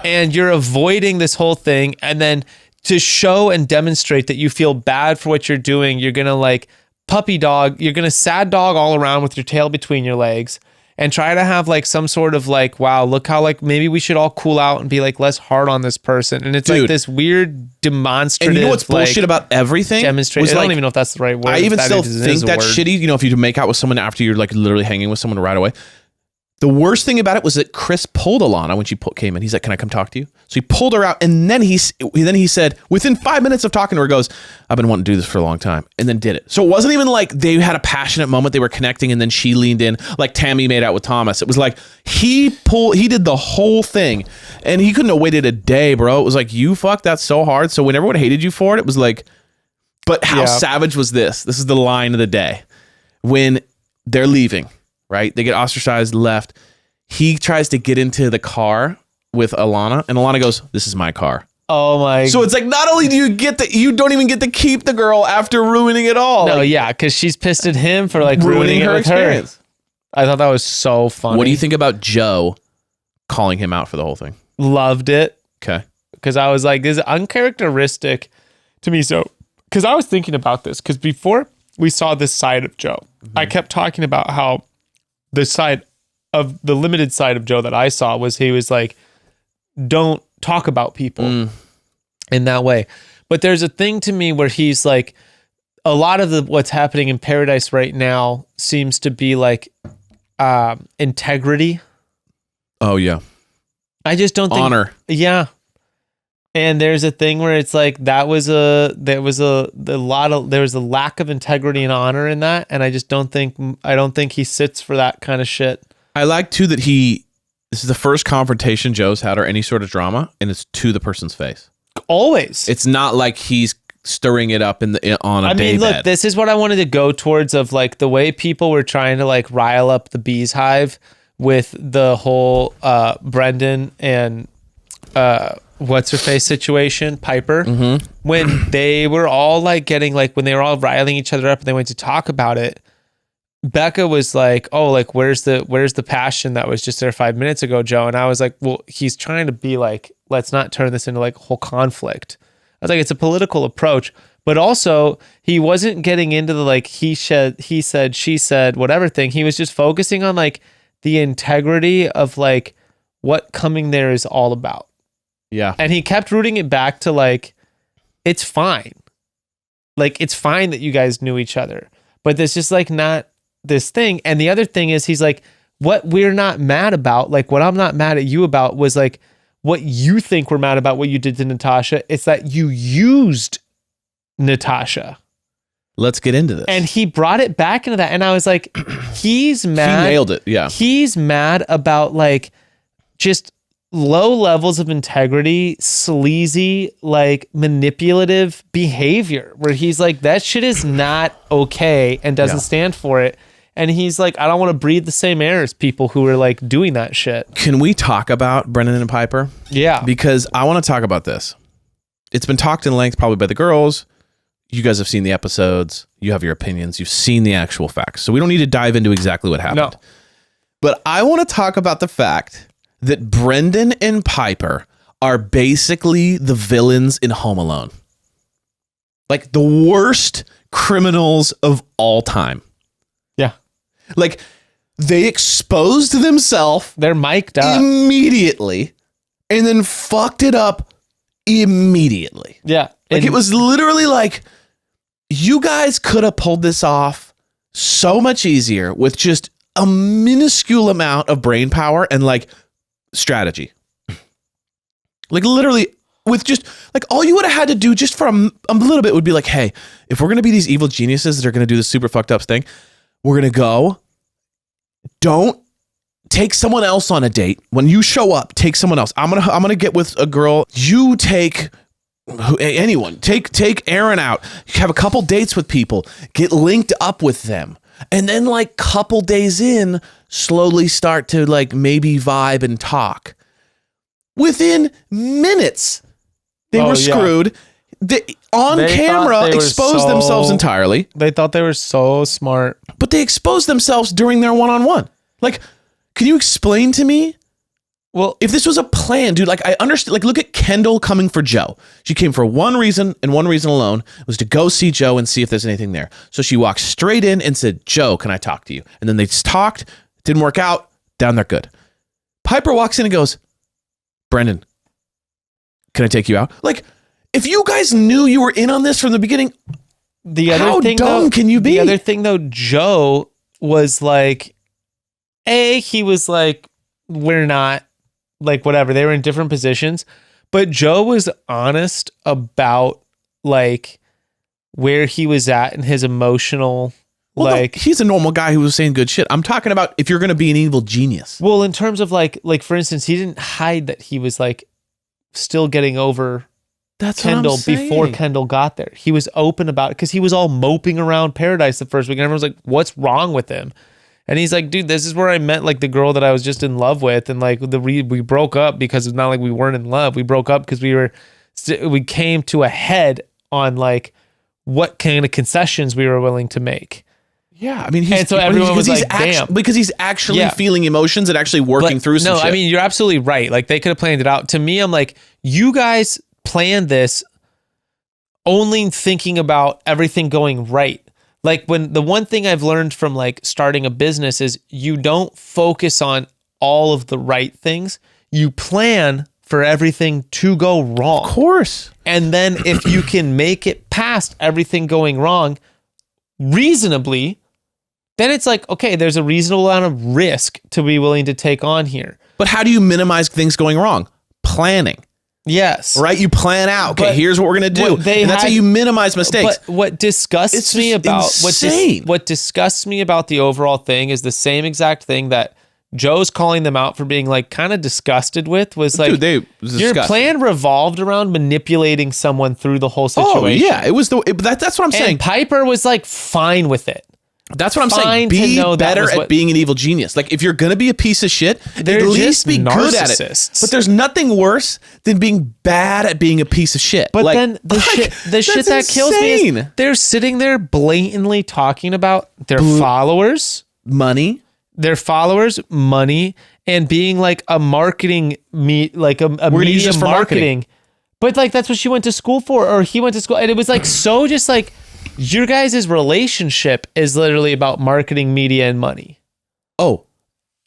Speaker 3: And you're avoiding this whole thing. And then to show and demonstrate that you feel bad for what you're doing, you're going to like puppy dog. You're going to sad dog all around with your tail between your legs and try to have like some sort of like, wow, look how like maybe we should all cool out and be like less hard on this person. And it's like this weird demonstrative.
Speaker 2: And you know what's bullshit about everything?
Speaker 3: I don't even know if that's the right word.
Speaker 2: I even still think that's shitty. You know, if you make out with someone after you're like literally hanging with someone right away. The worst thing about it was that Chris pulled Alana when she came in. He's like, "Can I come talk to you?" So he pulled her out, and then he said, within 5 minutes of talking to her, goes, "I've been wanting to do this for a long time," and then did it. So it wasn't even like they had a passionate moment. They were connecting, and then she leaned in, like Tammy made out with Thomas. It was like he did the whole thing, and he couldn't have waited a day, bro. It was like, you fucked that so hard. So when everyone hated you for it, it was like, but how savage was this? This is the line of the day. When they're leaving, right? They get ostracized, left. He tries to get into the car with Alana, and Alana goes, "This is my car."
Speaker 3: Oh my!
Speaker 2: So it's like, not only do you don't even get to keep the girl after ruining it all.
Speaker 3: No,
Speaker 2: like,
Speaker 3: yeah, because she's pissed at him for like ruining her
Speaker 2: experience.
Speaker 3: I thought that was so funny.
Speaker 2: What do you think about Joe calling him out for the whole thing?
Speaker 3: Loved it.
Speaker 2: Okay.
Speaker 3: Because I was like, this is uncharacteristic to me. So, because I was thinking about this, because before we saw this side of Joe, I kept talking about how the limited side of Joe that I saw was he was like, don't talk about people in that way. But there's a thing to me where he's like, a lot of what's happening in Paradise right now seems to be like integrity.
Speaker 2: Oh yeah.
Speaker 3: I just don't think
Speaker 2: honor.
Speaker 3: Yeah. And there's a thing where it's like there was a lack of integrity and honor in that, and I don't think he sits for that kind of shit.
Speaker 2: I like too that this is the first confrontation Joe's had or any sort of drama, and it's to the person's face.
Speaker 3: Always.
Speaker 2: It's not like he's stirring it up on a daybed.
Speaker 3: Look, this is what I wanted to go towards of like the way people were trying to like rile up the bees hive with the whole Brendan and what's her face situation, Pieper, when they were all like getting like when they were all riling each other up and they went to talk about it. Becca was like, "Oh, like where's the passion that was just there 5 minutes ago, Joe?" And I was like, "Well, he's trying to be like, let's not turn this into like a whole conflict." I was like, it's a political approach, but also he wasn't getting into the like he said, she said, whatever thing. He was just focusing on like the integrity of like what coming there is all about.
Speaker 2: Yeah.
Speaker 3: And he kept rooting it back to like, it's fine. Like, it's fine that you guys knew each other, but there's just like not this thing. And the other thing is he's like, what we're not mad about, like what I'm not mad at you about was like what you think we're mad about what you did to Natasha. It's that you used Natasha.
Speaker 2: Let's get into this.
Speaker 3: And he brought it back into that. And I was like, he's mad.
Speaker 2: He nailed it. Yeah.
Speaker 3: He's mad about like just low levels of integrity, sleazy, like manipulative behavior where he's like, that shit is not okay and doesn't stand for it. And he's like, I don't want to breathe the same air as people who are like doing that shit.
Speaker 2: Can we talk about Brendan and Pieper?
Speaker 3: Yeah.
Speaker 2: Because I want to talk about this. It's been talked in length probably by the girls. You guys have seen the episodes. You have your opinions. You've seen the actual facts. So we don't need to dive into exactly what happened.
Speaker 3: No.
Speaker 2: But I want to talk about the fact that Brendan and Pieper are basically the villains in Home Alone. Like the worst criminals of all time.
Speaker 3: Yeah.
Speaker 2: Like they exposed themselves.
Speaker 3: They're mic'd up.
Speaker 2: Immediately and then fucked it up immediately.
Speaker 3: Yeah.
Speaker 2: Like it was literally like, you guys could have pulled this off so much easier with just a minuscule amount of brain power and like strategy. Like literally with just like all you would have had to do just for a little bit would be like, hey, if we're going to be these evil geniuses that are going to do this super fucked up thing, we're going to go. Don't take someone else on a date. When you show up, take someone else. I'm going to get with a girl. You take anyone. Take Aaron out. Have a couple dates with people. Get linked up with them. And then like couple days in, slowly start to like maybe vibe and talk. Within minutes, they were screwed. They camera exposed themselves entirely.
Speaker 3: They thought they were so smart.
Speaker 2: But they exposed themselves during their one-on-one. Like, can you explain to me? Well, if this was a plan, dude, like I understand, like look at Kendall coming for Joe. She came for one reason and one reason alone, was to go see Joe and see if there's anything there. So she walked straight in and said, Joe, can I talk to you? And then they talked, didn't work out, down there good. Pieper walks in and goes, Brendan, can I take you out? Like, if you guys knew you were in on this from the beginning, how dumb can you be?
Speaker 3: The other thing though, Joe was like, he was like, we're not, like whatever, they were in different positions, but Joe was honest about like where he was at in his emotional, no,
Speaker 2: he's a normal guy who was saying good shit. I'm talking about if you're going to be an evil genius.
Speaker 3: Well, in terms of like for instance, he didn't hide that he was like still getting over Kendall before Kendall got there. He was open about it because he was all moping around paradise the first week and everyone's like, what's wrong with him? And he's like, dude, this is where I met like the girl that I was just in love with. And like we broke up because it's not like we weren't in love. We broke up because we came to a head on like what kind of concessions we were willing to make.
Speaker 2: Yeah. I mean,
Speaker 3: everyone was like, damn.
Speaker 2: Because he's actually feeling emotions and actually working through some shit.
Speaker 3: No, I mean, you're absolutely right. Like they could have planned it out. To me, I'm like, you guys planned this only thinking about everything going right. Like when the one thing I've learned from like starting a business is you don't focus on all of the right things. You plan for everything to go wrong.
Speaker 2: Of course.
Speaker 3: And then if you can make it past everything going wrong reasonably, then it's like, okay, there's a reasonable amount of risk to be willing to take on here.
Speaker 2: But how do you minimize things going wrong? Planning.
Speaker 3: Yes.
Speaker 2: Right? You plan out. Okay, here's what we're going to do. And that's how you minimize mistakes.
Speaker 3: But what disgusts me about what disgusts me about the overall thing is the same exact thing that Joe's calling them out for being like kind of disgusted with was like,
Speaker 2: dude,
Speaker 3: your plan revolved around manipulating someone through the whole situation.
Speaker 2: Oh, yeah. It was that's what I'm saying.
Speaker 3: And Pieper was like fine with it.
Speaker 2: That's what I'm saying. Be better at being an evil genius. Like if you're going to be a piece of shit, at least be good at it. But there's nothing worse than being bad at being a piece of shit.
Speaker 3: But like, then the shit that kills me is they're sitting there blatantly talking about their followers,
Speaker 2: money,
Speaker 3: and being like a marketing a media marketing. But like that's what she went to school for, or he went to school, and it was like so just like. Your guys' relationship is literally about marketing, media, and money.
Speaker 2: Oh,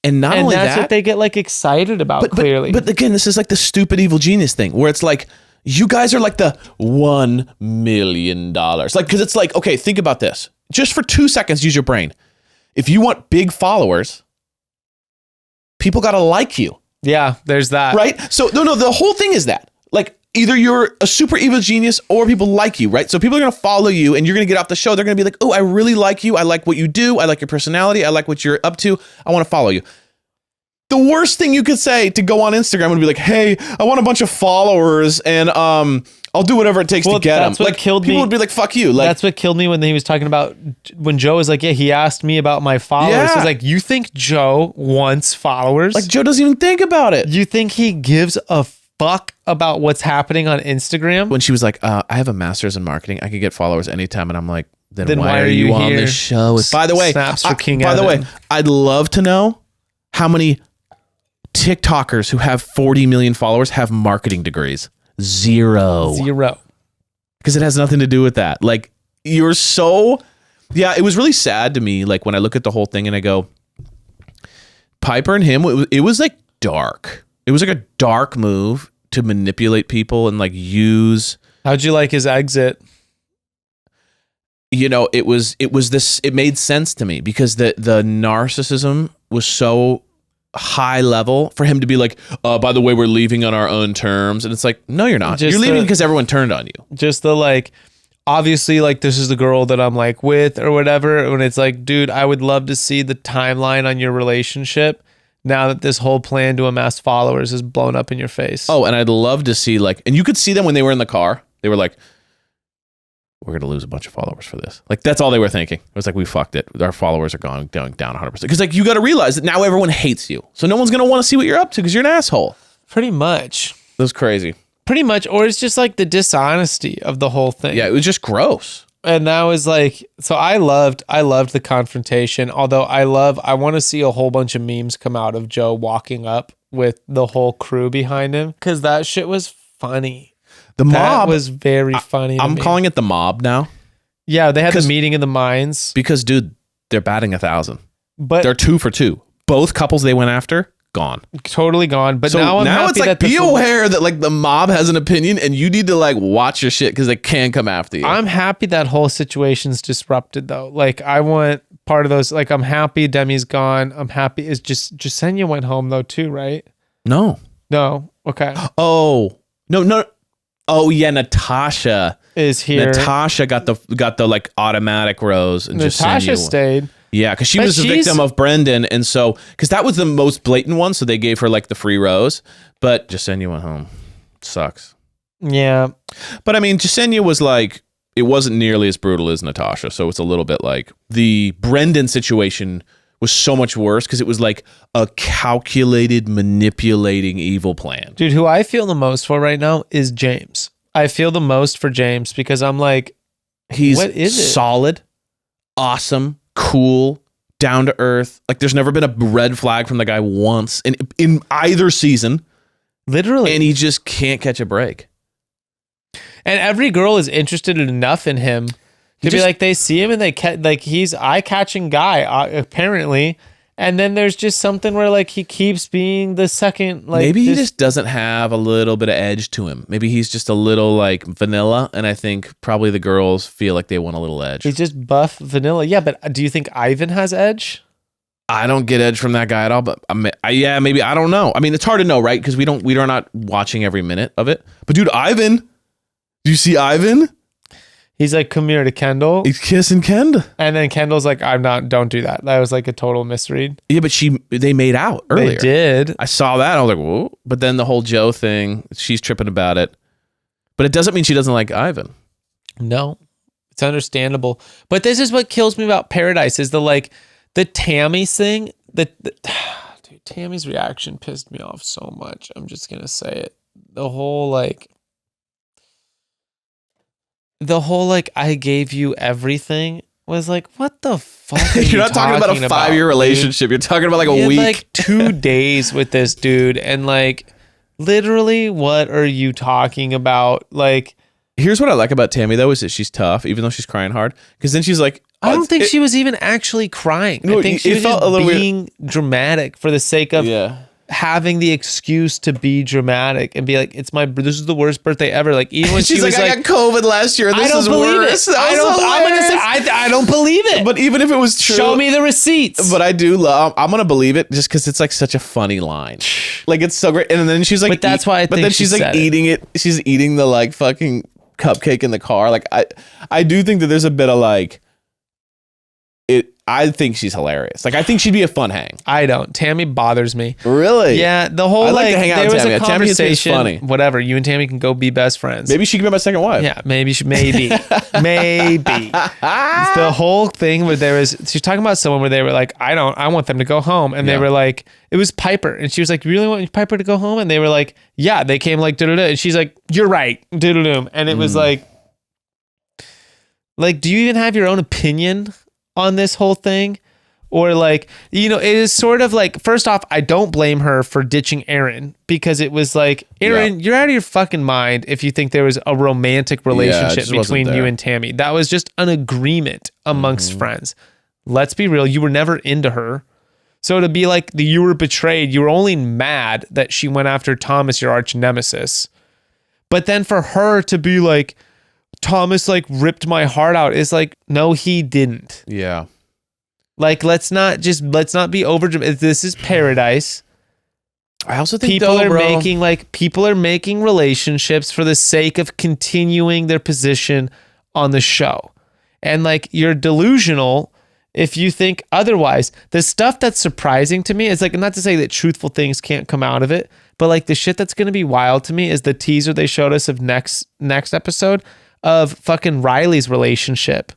Speaker 2: and that's
Speaker 3: what they get like excited about. Clearly,
Speaker 2: but again, this is like the stupid evil genius thing, where it's like you guys are like the $1 million, like because it's like okay, think about this. Just for 2 seconds, use your brain. If you want big followers, people got to like you.
Speaker 3: Yeah, there's that.
Speaker 2: Right. So no, the whole thing is that like. Either you're a super evil genius or people like you, right? So people are going to follow you and you're going to get off the show. They're going to be like, oh, I really like you. I like what you do. I like your personality. I like what you're up to. I want to follow you. the worst thing you could say to go on Instagram would be like, hey, I want a bunch of followers and I'll do whatever it takes to get them.
Speaker 3: What killed
Speaker 2: people
Speaker 3: me.
Speaker 2: would be like, fuck you. Like,
Speaker 3: that's what killed me when he was talking about when Joe was like, yeah, he asked me about my followers.
Speaker 2: Yeah.
Speaker 3: I was like, you think Joe wants followers?
Speaker 2: like Joe doesn't even think about it.
Speaker 3: You think he gives a fuck about what's happening on Instagram?
Speaker 2: When she was like, I have a master's in marketing. I could get followers anytime. And I'm like, then why are you on
Speaker 3: here?
Speaker 2: this show? By the way,
Speaker 3: Snaps for King
Speaker 2: by the
Speaker 3: Evan.
Speaker 2: way, I'd love to know how many TikTokers who have 40 million followers have marketing degrees. Zero. Because it has nothing to do with that. Like, you're so... Yeah, it was really sad to me, like, when I look at the whole thing and I go, Pieper and him, it was like dark. It was like a dark move to manipulate people and, like, use...
Speaker 3: How'd you like his exit?
Speaker 2: You know, it made sense to me because the narcissism was so high level for him to be like, by the way, we're leaving on our own terms. And it's like, no, you're not. You're leaving because everyone turned on you.
Speaker 3: Just the like, obviously, like, this is the girl that I'm like with or whatever. When it's like, dude, I would love to see the timeline on your relationship now that this whole plan to amass followers is blown up in your face.
Speaker 2: Oh, and I'd love to see, like, and you could see them when they were in the car. They were like, we're going to lose a bunch of followers for this. Like, that's all they were thinking. It was like, we fucked it. Our followers are going down 100%. Because, like, you got to realize that now everyone hates you. So no one's going to want to see what you're up to because you're an asshole.
Speaker 3: Pretty much.
Speaker 2: That was crazy.
Speaker 3: Pretty much. Or it's just like the dishonesty of the whole thing.
Speaker 2: Yeah, it was just gross.
Speaker 3: And that was like, so I loved the confrontation. Although I want to see a whole bunch of memes come out of Joe walking up with the whole crew behind him. Because that shit was funny.
Speaker 2: The mob
Speaker 3: was very funny.
Speaker 2: I'm calling it the mob now.
Speaker 3: Yeah, they had the meeting of the minds.
Speaker 2: Because, dude, they're batting 1,000.
Speaker 3: But
Speaker 2: they're 2 for 2. Both couples they went after, gone.
Speaker 3: Totally gone. But
Speaker 2: so
Speaker 3: now
Speaker 2: it's
Speaker 3: happy
Speaker 2: like, be aware that, like, the mob has an opinion and you need to, like, watch your shit because they can come after you.
Speaker 3: I'm happy that whole situation's disrupted, though. Like, I want part of those. Like, I'm happy Demi's gone. I'm happy. Is just Jasenia went home, though, too, right?
Speaker 2: No.
Speaker 3: Okay.
Speaker 2: Oh. No. Oh yeah, Natasha
Speaker 3: is here.
Speaker 2: Natasha got the like automatic rose, and
Speaker 3: Natasha stayed.
Speaker 2: Yeah, because she was a victim of Brendan, and so because that was the most blatant one, so they gave her like the free rose. But Jasenia went home. Sucks.
Speaker 3: Yeah,
Speaker 2: but I mean, Jasenia was like, it wasn't nearly as brutal as Natasha, so it's a little bit like the Brendan situation was so much worse because it was like a calculated, manipulating evil plan.
Speaker 3: Dude, who I feel the most for right now is James. I feel the most for James because I'm like,
Speaker 2: he's
Speaker 3: what is it?
Speaker 2: Solid, awesome, cool, down to earth. Like, there's never been a red flag from the guy once in either season.
Speaker 3: Literally.
Speaker 2: And he just can't catch a break.
Speaker 3: And every girl is interested enough in him to be like, they see him and they like, he's eye-catching guy, apparently. And then there's just something where, like, he keeps being the second, like,
Speaker 2: maybe he just doesn't have a little bit of edge to him. Maybe he's just a little like vanilla, and I think probably the girls feel like they want a little edge.
Speaker 3: He's just buff vanilla. Yeah, but do you think Ivan has edge?
Speaker 2: I don't get edge from that guy at all, but yeah, maybe. I don't know. I mean, it's hard to know, right? Because we're not watching every minute of it. But dude, Ivan, do you see Ivan?
Speaker 3: He's like, come here to Kendall.
Speaker 2: He's kissing Kendall.
Speaker 3: And then Kendall's like, don't do that. That was like a total misread.
Speaker 2: Yeah, but they made out earlier.
Speaker 3: They did.
Speaker 2: I saw that. I was like, whoa. But then the whole Joe thing, she's tripping about it. But it doesn't mean she doesn't like Ivan.
Speaker 3: No, it's understandable. But this is what kills me about Paradise is the Tammy thing. Dude, Tammy's reaction pissed me off so much. I'm just going to say it. The whole I gave you everything was like, what the fuck are
Speaker 2: You're not talking about a 5-year relationship. You're talking about like a week.
Speaker 3: Like 2 days with this dude. And like, literally, what are you talking about? Like,
Speaker 2: here's what I like about Tammy, though, is that she's tough, even though she's crying hard. Because then she's like,
Speaker 3: I don't think she was even actually crying.
Speaker 2: No,
Speaker 3: I think she was just being dramatic for the sake of having the excuse to be dramatic and be like, this is the worst birthday ever. Like, even when
Speaker 2: she's
Speaker 3: she was
Speaker 2: like, I got COVID last year. This is worse.
Speaker 3: I don't believe it.
Speaker 2: But even if it was true,
Speaker 3: show me the receipts.
Speaker 2: But I do love. I'm gonna believe it just because it's like such a funny line. Like, it's so great. And then she's like,
Speaker 3: but that's why.
Speaker 2: But then she's like eating it. She's eating the like fucking cupcake in the car. Like, I do think that there's a bit of like it. I think she's hilarious. Like, I think she'd be a fun hang.
Speaker 3: I don't. Tammy bothers me.
Speaker 2: Really?
Speaker 3: Yeah, the whole
Speaker 2: I'd like to hang out
Speaker 3: there
Speaker 2: with
Speaker 3: was
Speaker 2: Tammy.
Speaker 3: a
Speaker 2: Tammy is
Speaker 3: conversation.
Speaker 2: funny.
Speaker 3: Whatever. You and Tammy can go be best friends.
Speaker 2: Maybe she could be my second wife.
Speaker 3: Yeah, maybe. It's the whole thing where she's talking about someone where they were like, I want them to go home. And they were like, it was Pieper. And she was like, you really want Pieper to go home? And they were like, yeah, they came like, da-da-da. And she's like, you're right. Da-da-da. And it was like, do you even have your own opinion on this whole thing? Or like, it is sort of like, first off, I don't blame her for ditching Aaron, because it was like, Aaron, you're out of your fucking mind if you think there was a romantic relationship between you and Tammy. That was just an agreement amongst friends. Let's be real. You were never into her. So to be like, you were betrayed. You were only mad that she went after Thomas, your arch nemesis. But then for her to be like, Thomas like ripped my heart out, is like, no, he didn't.
Speaker 2: Yeah.
Speaker 3: Like, let's not be over. This is paradise.
Speaker 2: I also think
Speaker 3: people are making relationships for the sake of continuing their position on the show. And like, you're delusional if you think otherwise. The stuff that's surprising to me is like, not to say that truthful things can't come out of it, but like the shit that's going to be wild to me is the teaser they showed us of next episode of fucking Riley's relationship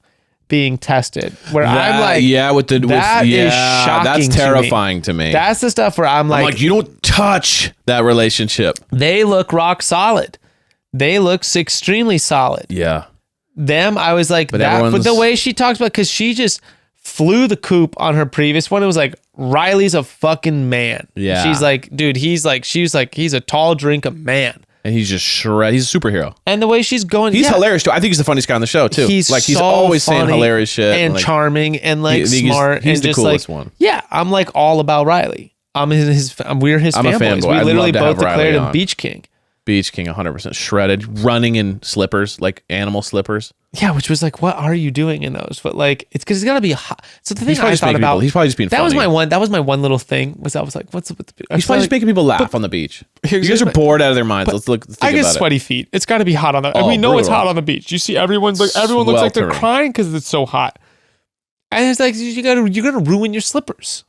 Speaker 3: being tested, where I'm like, is shocking.
Speaker 2: That's terrifying to me.
Speaker 3: That's the stuff where I'm like,
Speaker 2: you don't touch that relationship.
Speaker 3: They look rock solid. They look extremely solid.
Speaker 2: Yeah.
Speaker 3: I was like, but the way she talks about, because she just flew the coop on her previous one. It was like, Riley's a fucking man.
Speaker 2: Yeah.
Speaker 3: She's like, dude, he's a tall drink of man.
Speaker 2: And he's just shred. He's a superhero.
Speaker 3: And the way she's going,
Speaker 2: he's hilarious too. I think he's the funniest guy on the show too. He's so
Speaker 3: funny
Speaker 2: always saying hilarious shit
Speaker 3: and like, charming and like smart.
Speaker 2: He's
Speaker 3: and
Speaker 2: the
Speaker 3: just
Speaker 2: coolest
Speaker 3: like,
Speaker 2: one.
Speaker 3: Yeah, I'm like all about Riley. We're his fanboys.
Speaker 2: fanboy.
Speaker 3: We literally both declared him
Speaker 2: on.
Speaker 3: Beach King.
Speaker 2: Beach King, 100% shredded, running in slippers, like animal slippers.
Speaker 3: Yeah, which was like, what are you doing in those? But like, it's because it's gotta be hot. So the thing I thought about,
Speaker 2: he's probably just being.
Speaker 3: That
Speaker 2: funny.
Speaker 3: was my one little thing. I was like, what's up with the?
Speaker 2: He's probably just making people laugh on the beach. You guys are bored out of their minds. Let's think
Speaker 3: I get
Speaker 2: about
Speaker 3: sweaty feet. It's got to be hot on the. And we know it's hot on the beach. You see, everyone looks like they're crying because it's so hot. And it's like you're gonna ruin your slippers.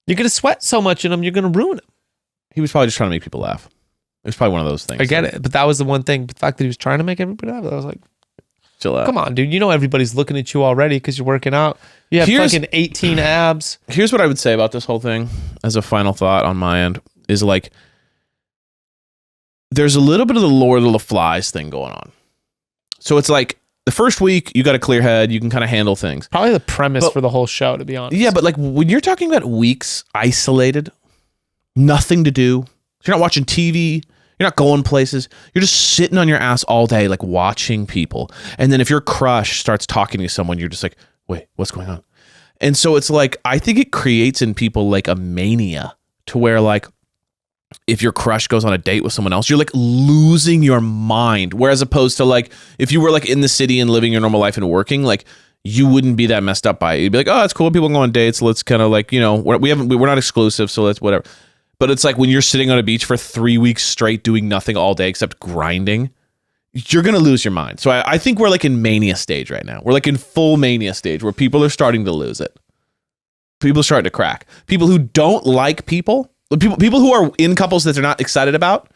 Speaker 3: You're gonna sweat so much in them. You're gonna ruin them.
Speaker 2: He was probably just trying to make people laugh. It was probably one of those things.
Speaker 3: I get it, but that was the one thing. The fact that he was trying to make everybody laugh, I was like,
Speaker 2: chill out.
Speaker 3: Come on, dude. You know everybody's looking at you already because you're working out. You have fucking 18 abs.
Speaker 2: Here's what I would say about this whole thing as a final thought on my end is like, there's a little bit of the Lord of the Flies thing going on. So it's like the first week you got a clear head, you can kind of handle things.
Speaker 3: Probably the premise for the whole show, to be honest.
Speaker 2: Yeah, but like when you're talking about weeks isolated, nothing to do, you're not watching TV, you're not going places, you're just sitting on your ass all day, like watching people. And then if your crush starts talking to someone, you're just like, wait, what's going on? And so it's like, I think it creates in people like a mania to where like, if your crush goes on a date with someone else, you're like losing your mind. Whereas opposed to like, if you were like in the city and living your normal life and working, like you wouldn't be that messed up by it. You'd be like, oh, that's cool. People go on dates. Let's kind of like, we're not exclusive. So let's whatever. But it's like when you're sitting on a beach for 3 weeks straight doing nothing all day except grinding, you're going to lose your mind. So I think we're like in mania stage right now. We're like in full mania stage where people are starting to lose it. People are starting to crack. People who don't like people who are in couples that they're not excited about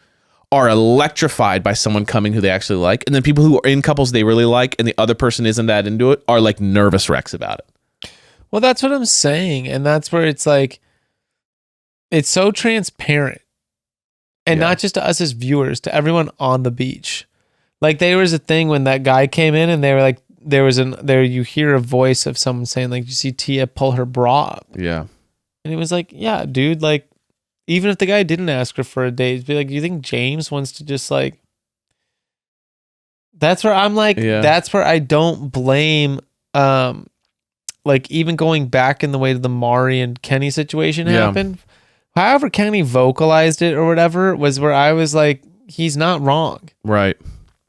Speaker 2: are electrified by someone coming who they actually like. And then people who are in couples they really like and the other person isn't that into it are like nervous wrecks about it.
Speaker 3: Well, that's what I'm saying. And that's where it's like, it's so transparent, and not just to us as viewers, to everyone on the beach. Like there was a thing when that guy came in, and they were like, you hear a voice of someone saying like, "You see Tia pull her bra up."
Speaker 2: Yeah,
Speaker 3: and it was like, yeah, dude. Like, even if the guy didn't ask her for a date, it'd be like, you think James wants to just like? That's where I'm like, that's where I don't blame. Like even going back in the way to the Mari and Kenny situation happened. However Kenny vocalized it or whatever was where I was like, he's not wrong.
Speaker 2: Right.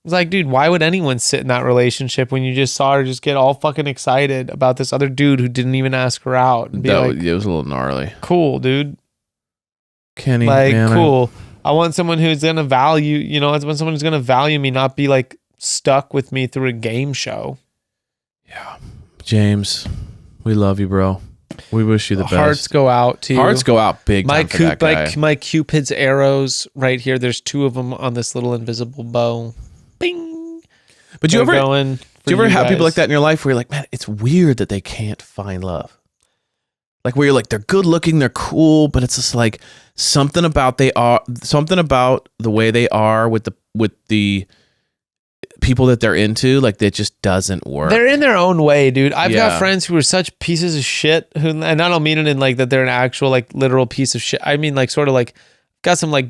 Speaker 3: It's like, dude, why would anyone sit in that relationship when you just saw her just get all fucking excited about this other dude who didn't even ask her out? And be like,
Speaker 2: it was a little gnarly.
Speaker 3: Cool, dude.
Speaker 2: Kenny,
Speaker 3: like,
Speaker 2: man,
Speaker 3: cool. I want someone who's going to value, I want someone who's going to value me, not be like stuck with me through a game show.
Speaker 2: Yeah. James, We love you, bro. We wish you the best.
Speaker 3: Hearts go out to you.
Speaker 2: Hearts go out big time for that guy.
Speaker 3: My Cupid's arrows right here. There's 2 of them on this little invisible bow. Bing.
Speaker 2: But do you ever have people
Speaker 3: guys.
Speaker 2: like that in your life where you're like, man, it's weird that they can't find love? Like where you're like, they're good looking, they're cool, but it's just like something about the way they are with the people that they're into, like that just doesn't work.
Speaker 3: They're in their own way, dude. I've got friends who are such pieces of shit who, and I don't mean it in like that they're an actual like literal piece of shit. I mean like sort of like got some like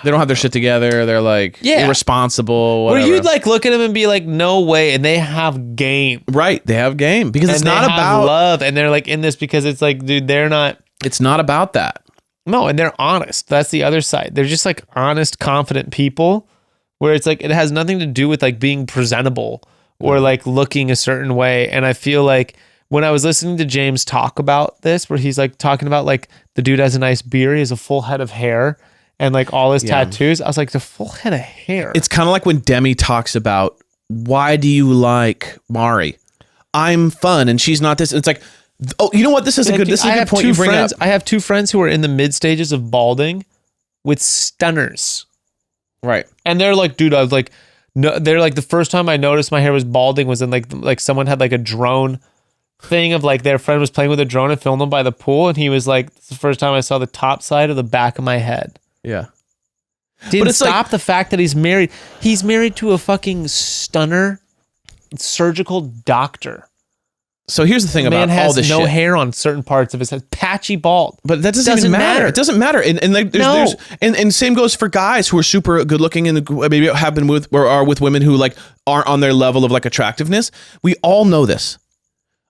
Speaker 2: they don't have their shit together. They're like irresponsible. Whatever.
Speaker 3: Where you'd like look at them and be like, no way, and they have game.
Speaker 2: Right, they have game because it's not about
Speaker 3: love, and they're like in this because it's like, dude, they're not.
Speaker 2: It's not about that.
Speaker 3: No, and they're honest. That's the other side. They're just like honest, confident people. Where it's like it has nothing to do with like being presentable or like looking a certain way. And I feel like when I was listening to James talk about this, where he's like talking about like the dude has a nice beard, he has a full head of hair and like all his tattoos. I was like, the full head of hair.
Speaker 2: It's kind of like when Demi talks about, why do you like Mari? I'm fun and she's not this. It's like, oh, you know what? This is a good point you bring up.
Speaker 3: I have 2 friends who are in the mid stages of balding with stunners.
Speaker 2: Right.
Speaker 3: And they're like, dude, I was like, no, they're like, the first time I noticed my hair was balding was in like someone had like a drone thing of like their friend was playing with a drone and filmed them by the pool. And he was like, it's the first time I saw the top side of the back of my head.
Speaker 2: Yeah.
Speaker 3: Didn't stop the fact that he's married. He's married to a fucking stunner surgical doctor.
Speaker 2: So here's the thing about all this shit.
Speaker 3: Man has no hair on certain parts of his head, patchy bald.
Speaker 2: But that doesn't even matter. It doesn't matter. And like, and same goes for guys who are super good looking and maybe have been with or are with women who like aren't on their level of like attractiveness. We all know this.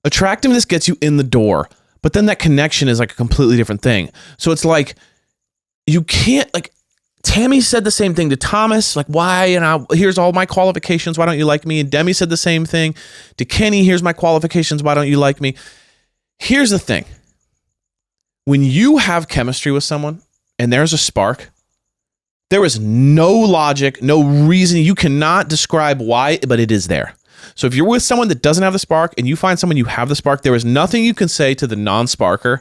Speaker 2: Attractiveness gets you in the door, but then that connection is like a completely different thing. So it's like you can't like. Tammy said the same thing to Thomas, like, why? And here's all my qualifications. Why don't you like me? And Demi said the same thing to Kenny. Here's my qualifications. Why don't you like me? Here's the thing. When you have chemistry with someone and there's a spark, there is no logic, no reason. You cannot describe why, but it is there. So if you're with someone that doesn't have the spark and you find someone you have the spark, there is nothing you can say to the non-sparker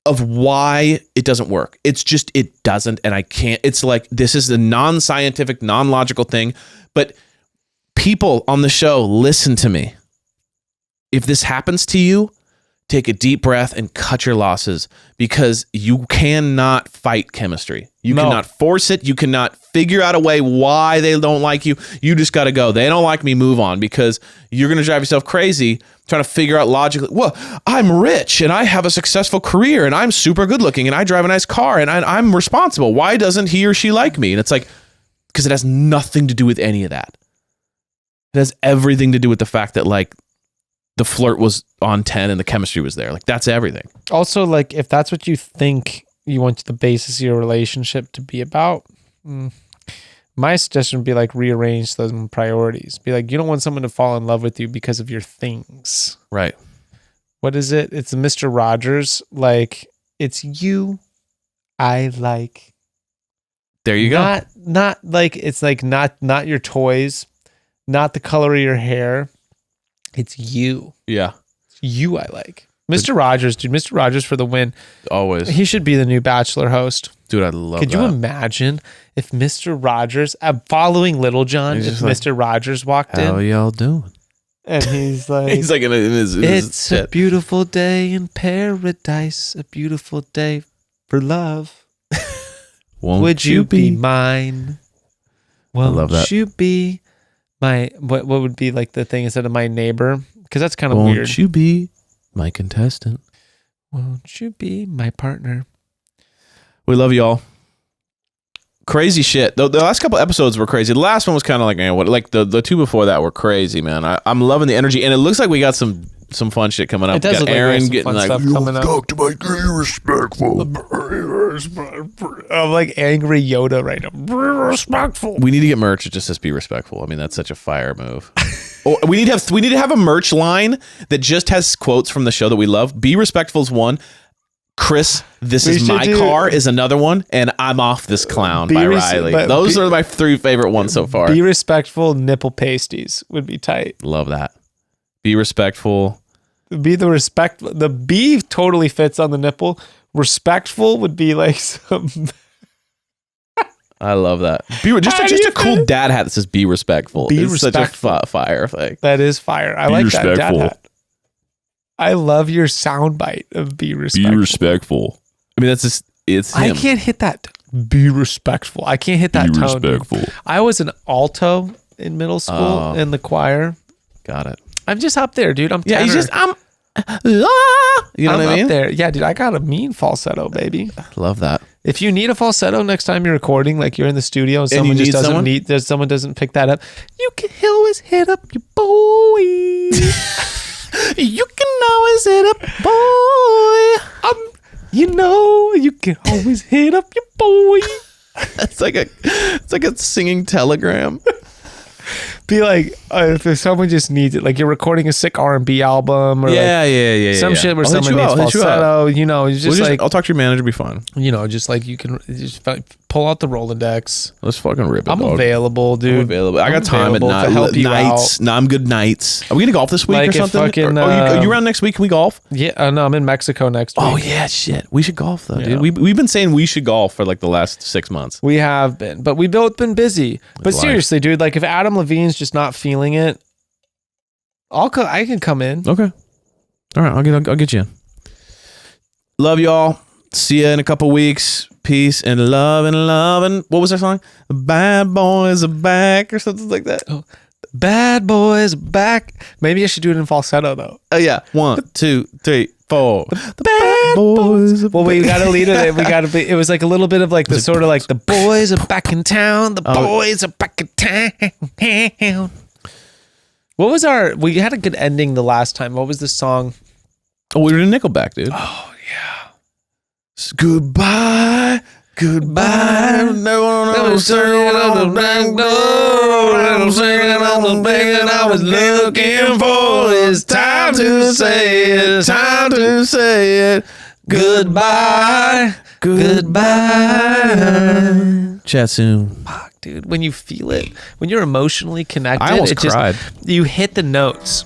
Speaker 2: of why it doesn't work. It's just, it doesn't. And I can't, it's like, this is the non-scientific, non-logical thing. But people on the show, listen to me. If this happens to you, take a deep breath and cut your losses because you cannot fight chemistry. You cannot force it. You cannot figure out a way why they don't like you. You just got to go. They don't like me, move on, because you're going to drive yourself crazy trying to figure out logically, well, I'm rich and I have a successful career and I'm super good looking and I drive a nice car and I'm responsible. Why doesn't he or she like me? And it's like, because it has nothing to do with any of that. It has everything to do with the fact that like the flirt was on 10 and the chemistry was there. Like that's everything.
Speaker 3: Also, like if that's what you think you want the basis of your relationship to be about, my suggestion would be like rearrange those priorities. Be like, you don't want someone to fall in love with you because of your things.
Speaker 2: Right.
Speaker 3: What is it? It's Mr. Rogers. Like it's you I like.
Speaker 2: There you go.
Speaker 3: Not like it's like not your toys, not the color of your hair. It's you.
Speaker 2: Yeah.
Speaker 3: It's you I like. Mr. Rogers, dude. Mr. Rogers for the win.
Speaker 2: Always.
Speaker 3: He should be the new Bachelor host.
Speaker 2: Dude, I love that.
Speaker 3: Could you imagine if Mr. Rogers, following Little John, if like, Mr. Rogers walked in?
Speaker 2: How y'all doing?
Speaker 3: And he's like,
Speaker 2: he's like in his
Speaker 3: it's a beautiful day in paradise, a beautiful day for love. Would you be mine?
Speaker 2: I love that.
Speaker 3: Would you be my, what would be like the thing instead of my neighbor? Because that's kind of weird.
Speaker 2: Won't you be my contestant?
Speaker 3: Won't you be my partner?
Speaker 2: We love y'all. Crazy shit. The last couple episodes were crazy. The last one was kind of like, man, what? Like the two before that were crazy, man. I'm loving the energy, and it looks like we got some fun shit coming up.
Speaker 3: It does
Speaker 2: we got
Speaker 3: look
Speaker 2: Aaron
Speaker 3: like
Speaker 2: getting like,
Speaker 3: stuff coming up.
Speaker 2: talk to my very respectful.
Speaker 3: I'm like angry Yoda right now. Be respectful.
Speaker 2: We need to get merch. It just says be respectful. I mean, that's such a fire move. Oh, we need to have a merch line that just has quotes from the show that we love. Be respectful is one. Chris, this is my car is another one, and I'm off this clown by Riley. Those are my three favorite ones so far.
Speaker 3: Be respectful, nipple pasties would be tight.
Speaker 2: Love that. Be respectful.
Speaker 3: Be the respect. The B totally fits on the nipple. Respectful would be like some.
Speaker 2: I love that. Just a cool dad hat that says "Be respectful."
Speaker 3: Be
Speaker 2: it's
Speaker 3: respectful.
Speaker 2: Such a fire thing.
Speaker 3: That is fire. I like that dad hat. I love your soundbite of "Be respectful."
Speaker 2: Be respectful. I mean, that's just it's him.
Speaker 3: I can't hit that. Be respectful. I can't hit that tone.
Speaker 2: Respectful.
Speaker 3: Dude. I was an alto in middle school in the choir.
Speaker 2: Got it.
Speaker 3: I'm just up there, dude. I'm
Speaker 2: Yeah,
Speaker 3: tenor.
Speaker 2: I'm. You know what I mean?
Speaker 3: Up there. Yeah, dude. I got a mean falsetto, baby.
Speaker 2: Love that.
Speaker 3: If you need a falsetto next time you're recording, like you're in the studio and someone
Speaker 2: you
Speaker 3: just
Speaker 2: need someone?
Speaker 3: someone doesn't pick that up, you can always hit up your boy.
Speaker 2: You can always hit up, boy.
Speaker 3: You can always hit up your boy.
Speaker 2: It's like a singing telegram.
Speaker 3: Be like, if someone just needs it, like you're recording a sick R&B album or some shit where someone needs falsetto,
Speaker 2: I'll talk to your manager, be fine.
Speaker 3: just like you can just pull out the Rolodex.
Speaker 2: Let's fucking rip it,
Speaker 3: I'm
Speaker 2: dog.
Speaker 3: available, dude.
Speaker 2: I'm available. I got time at night.
Speaker 3: to help you
Speaker 2: nights.
Speaker 3: out.
Speaker 2: No, I'm good nights. Are we gonna golf this week
Speaker 3: Like
Speaker 2: or
Speaker 3: if
Speaker 2: something?
Speaker 3: fucking,
Speaker 2: Are you around next week? Can we golf?
Speaker 3: Yeah, no, I'm in Mexico next week.
Speaker 2: Oh yeah, shit. We should golf though,
Speaker 3: Yeah.
Speaker 2: dude. We've been saying we should golf for like the last 6 months.
Speaker 3: We have been, but we've both been busy. But
Speaker 2: life.
Speaker 3: seriously, dude, like if Adam Levine's just not feeling it, I can come in.
Speaker 2: Okay. All right, I'll get you in. Love y'all. See ya in a couple weeks. Peace and love and what was that song? The bad boys are back or something like that.
Speaker 3: Oh, bad boys back. Maybe I should do it in falsetto though.
Speaker 2: Oh yeah. 1, 2, 3, 4. The bad boys.
Speaker 3: Well, we gotta lead it. We gotta be. It was like a little bit of like the sort of like the boys are back in town. The boys are back in town. What was we had a good ending the last time. What was the song?
Speaker 2: Oh, we were in Nickelback, dude.
Speaker 3: Oh yeah.
Speaker 2: Goodbye. Never circle on the back door. I'm singing on the thing I was looking for. It's time to say it. Time to say it. Goodbye. Chat soon.
Speaker 3: Fuck, dude. When you feel it, when you're emotionally connected,
Speaker 2: I almost cried.
Speaker 3: you hit the notes.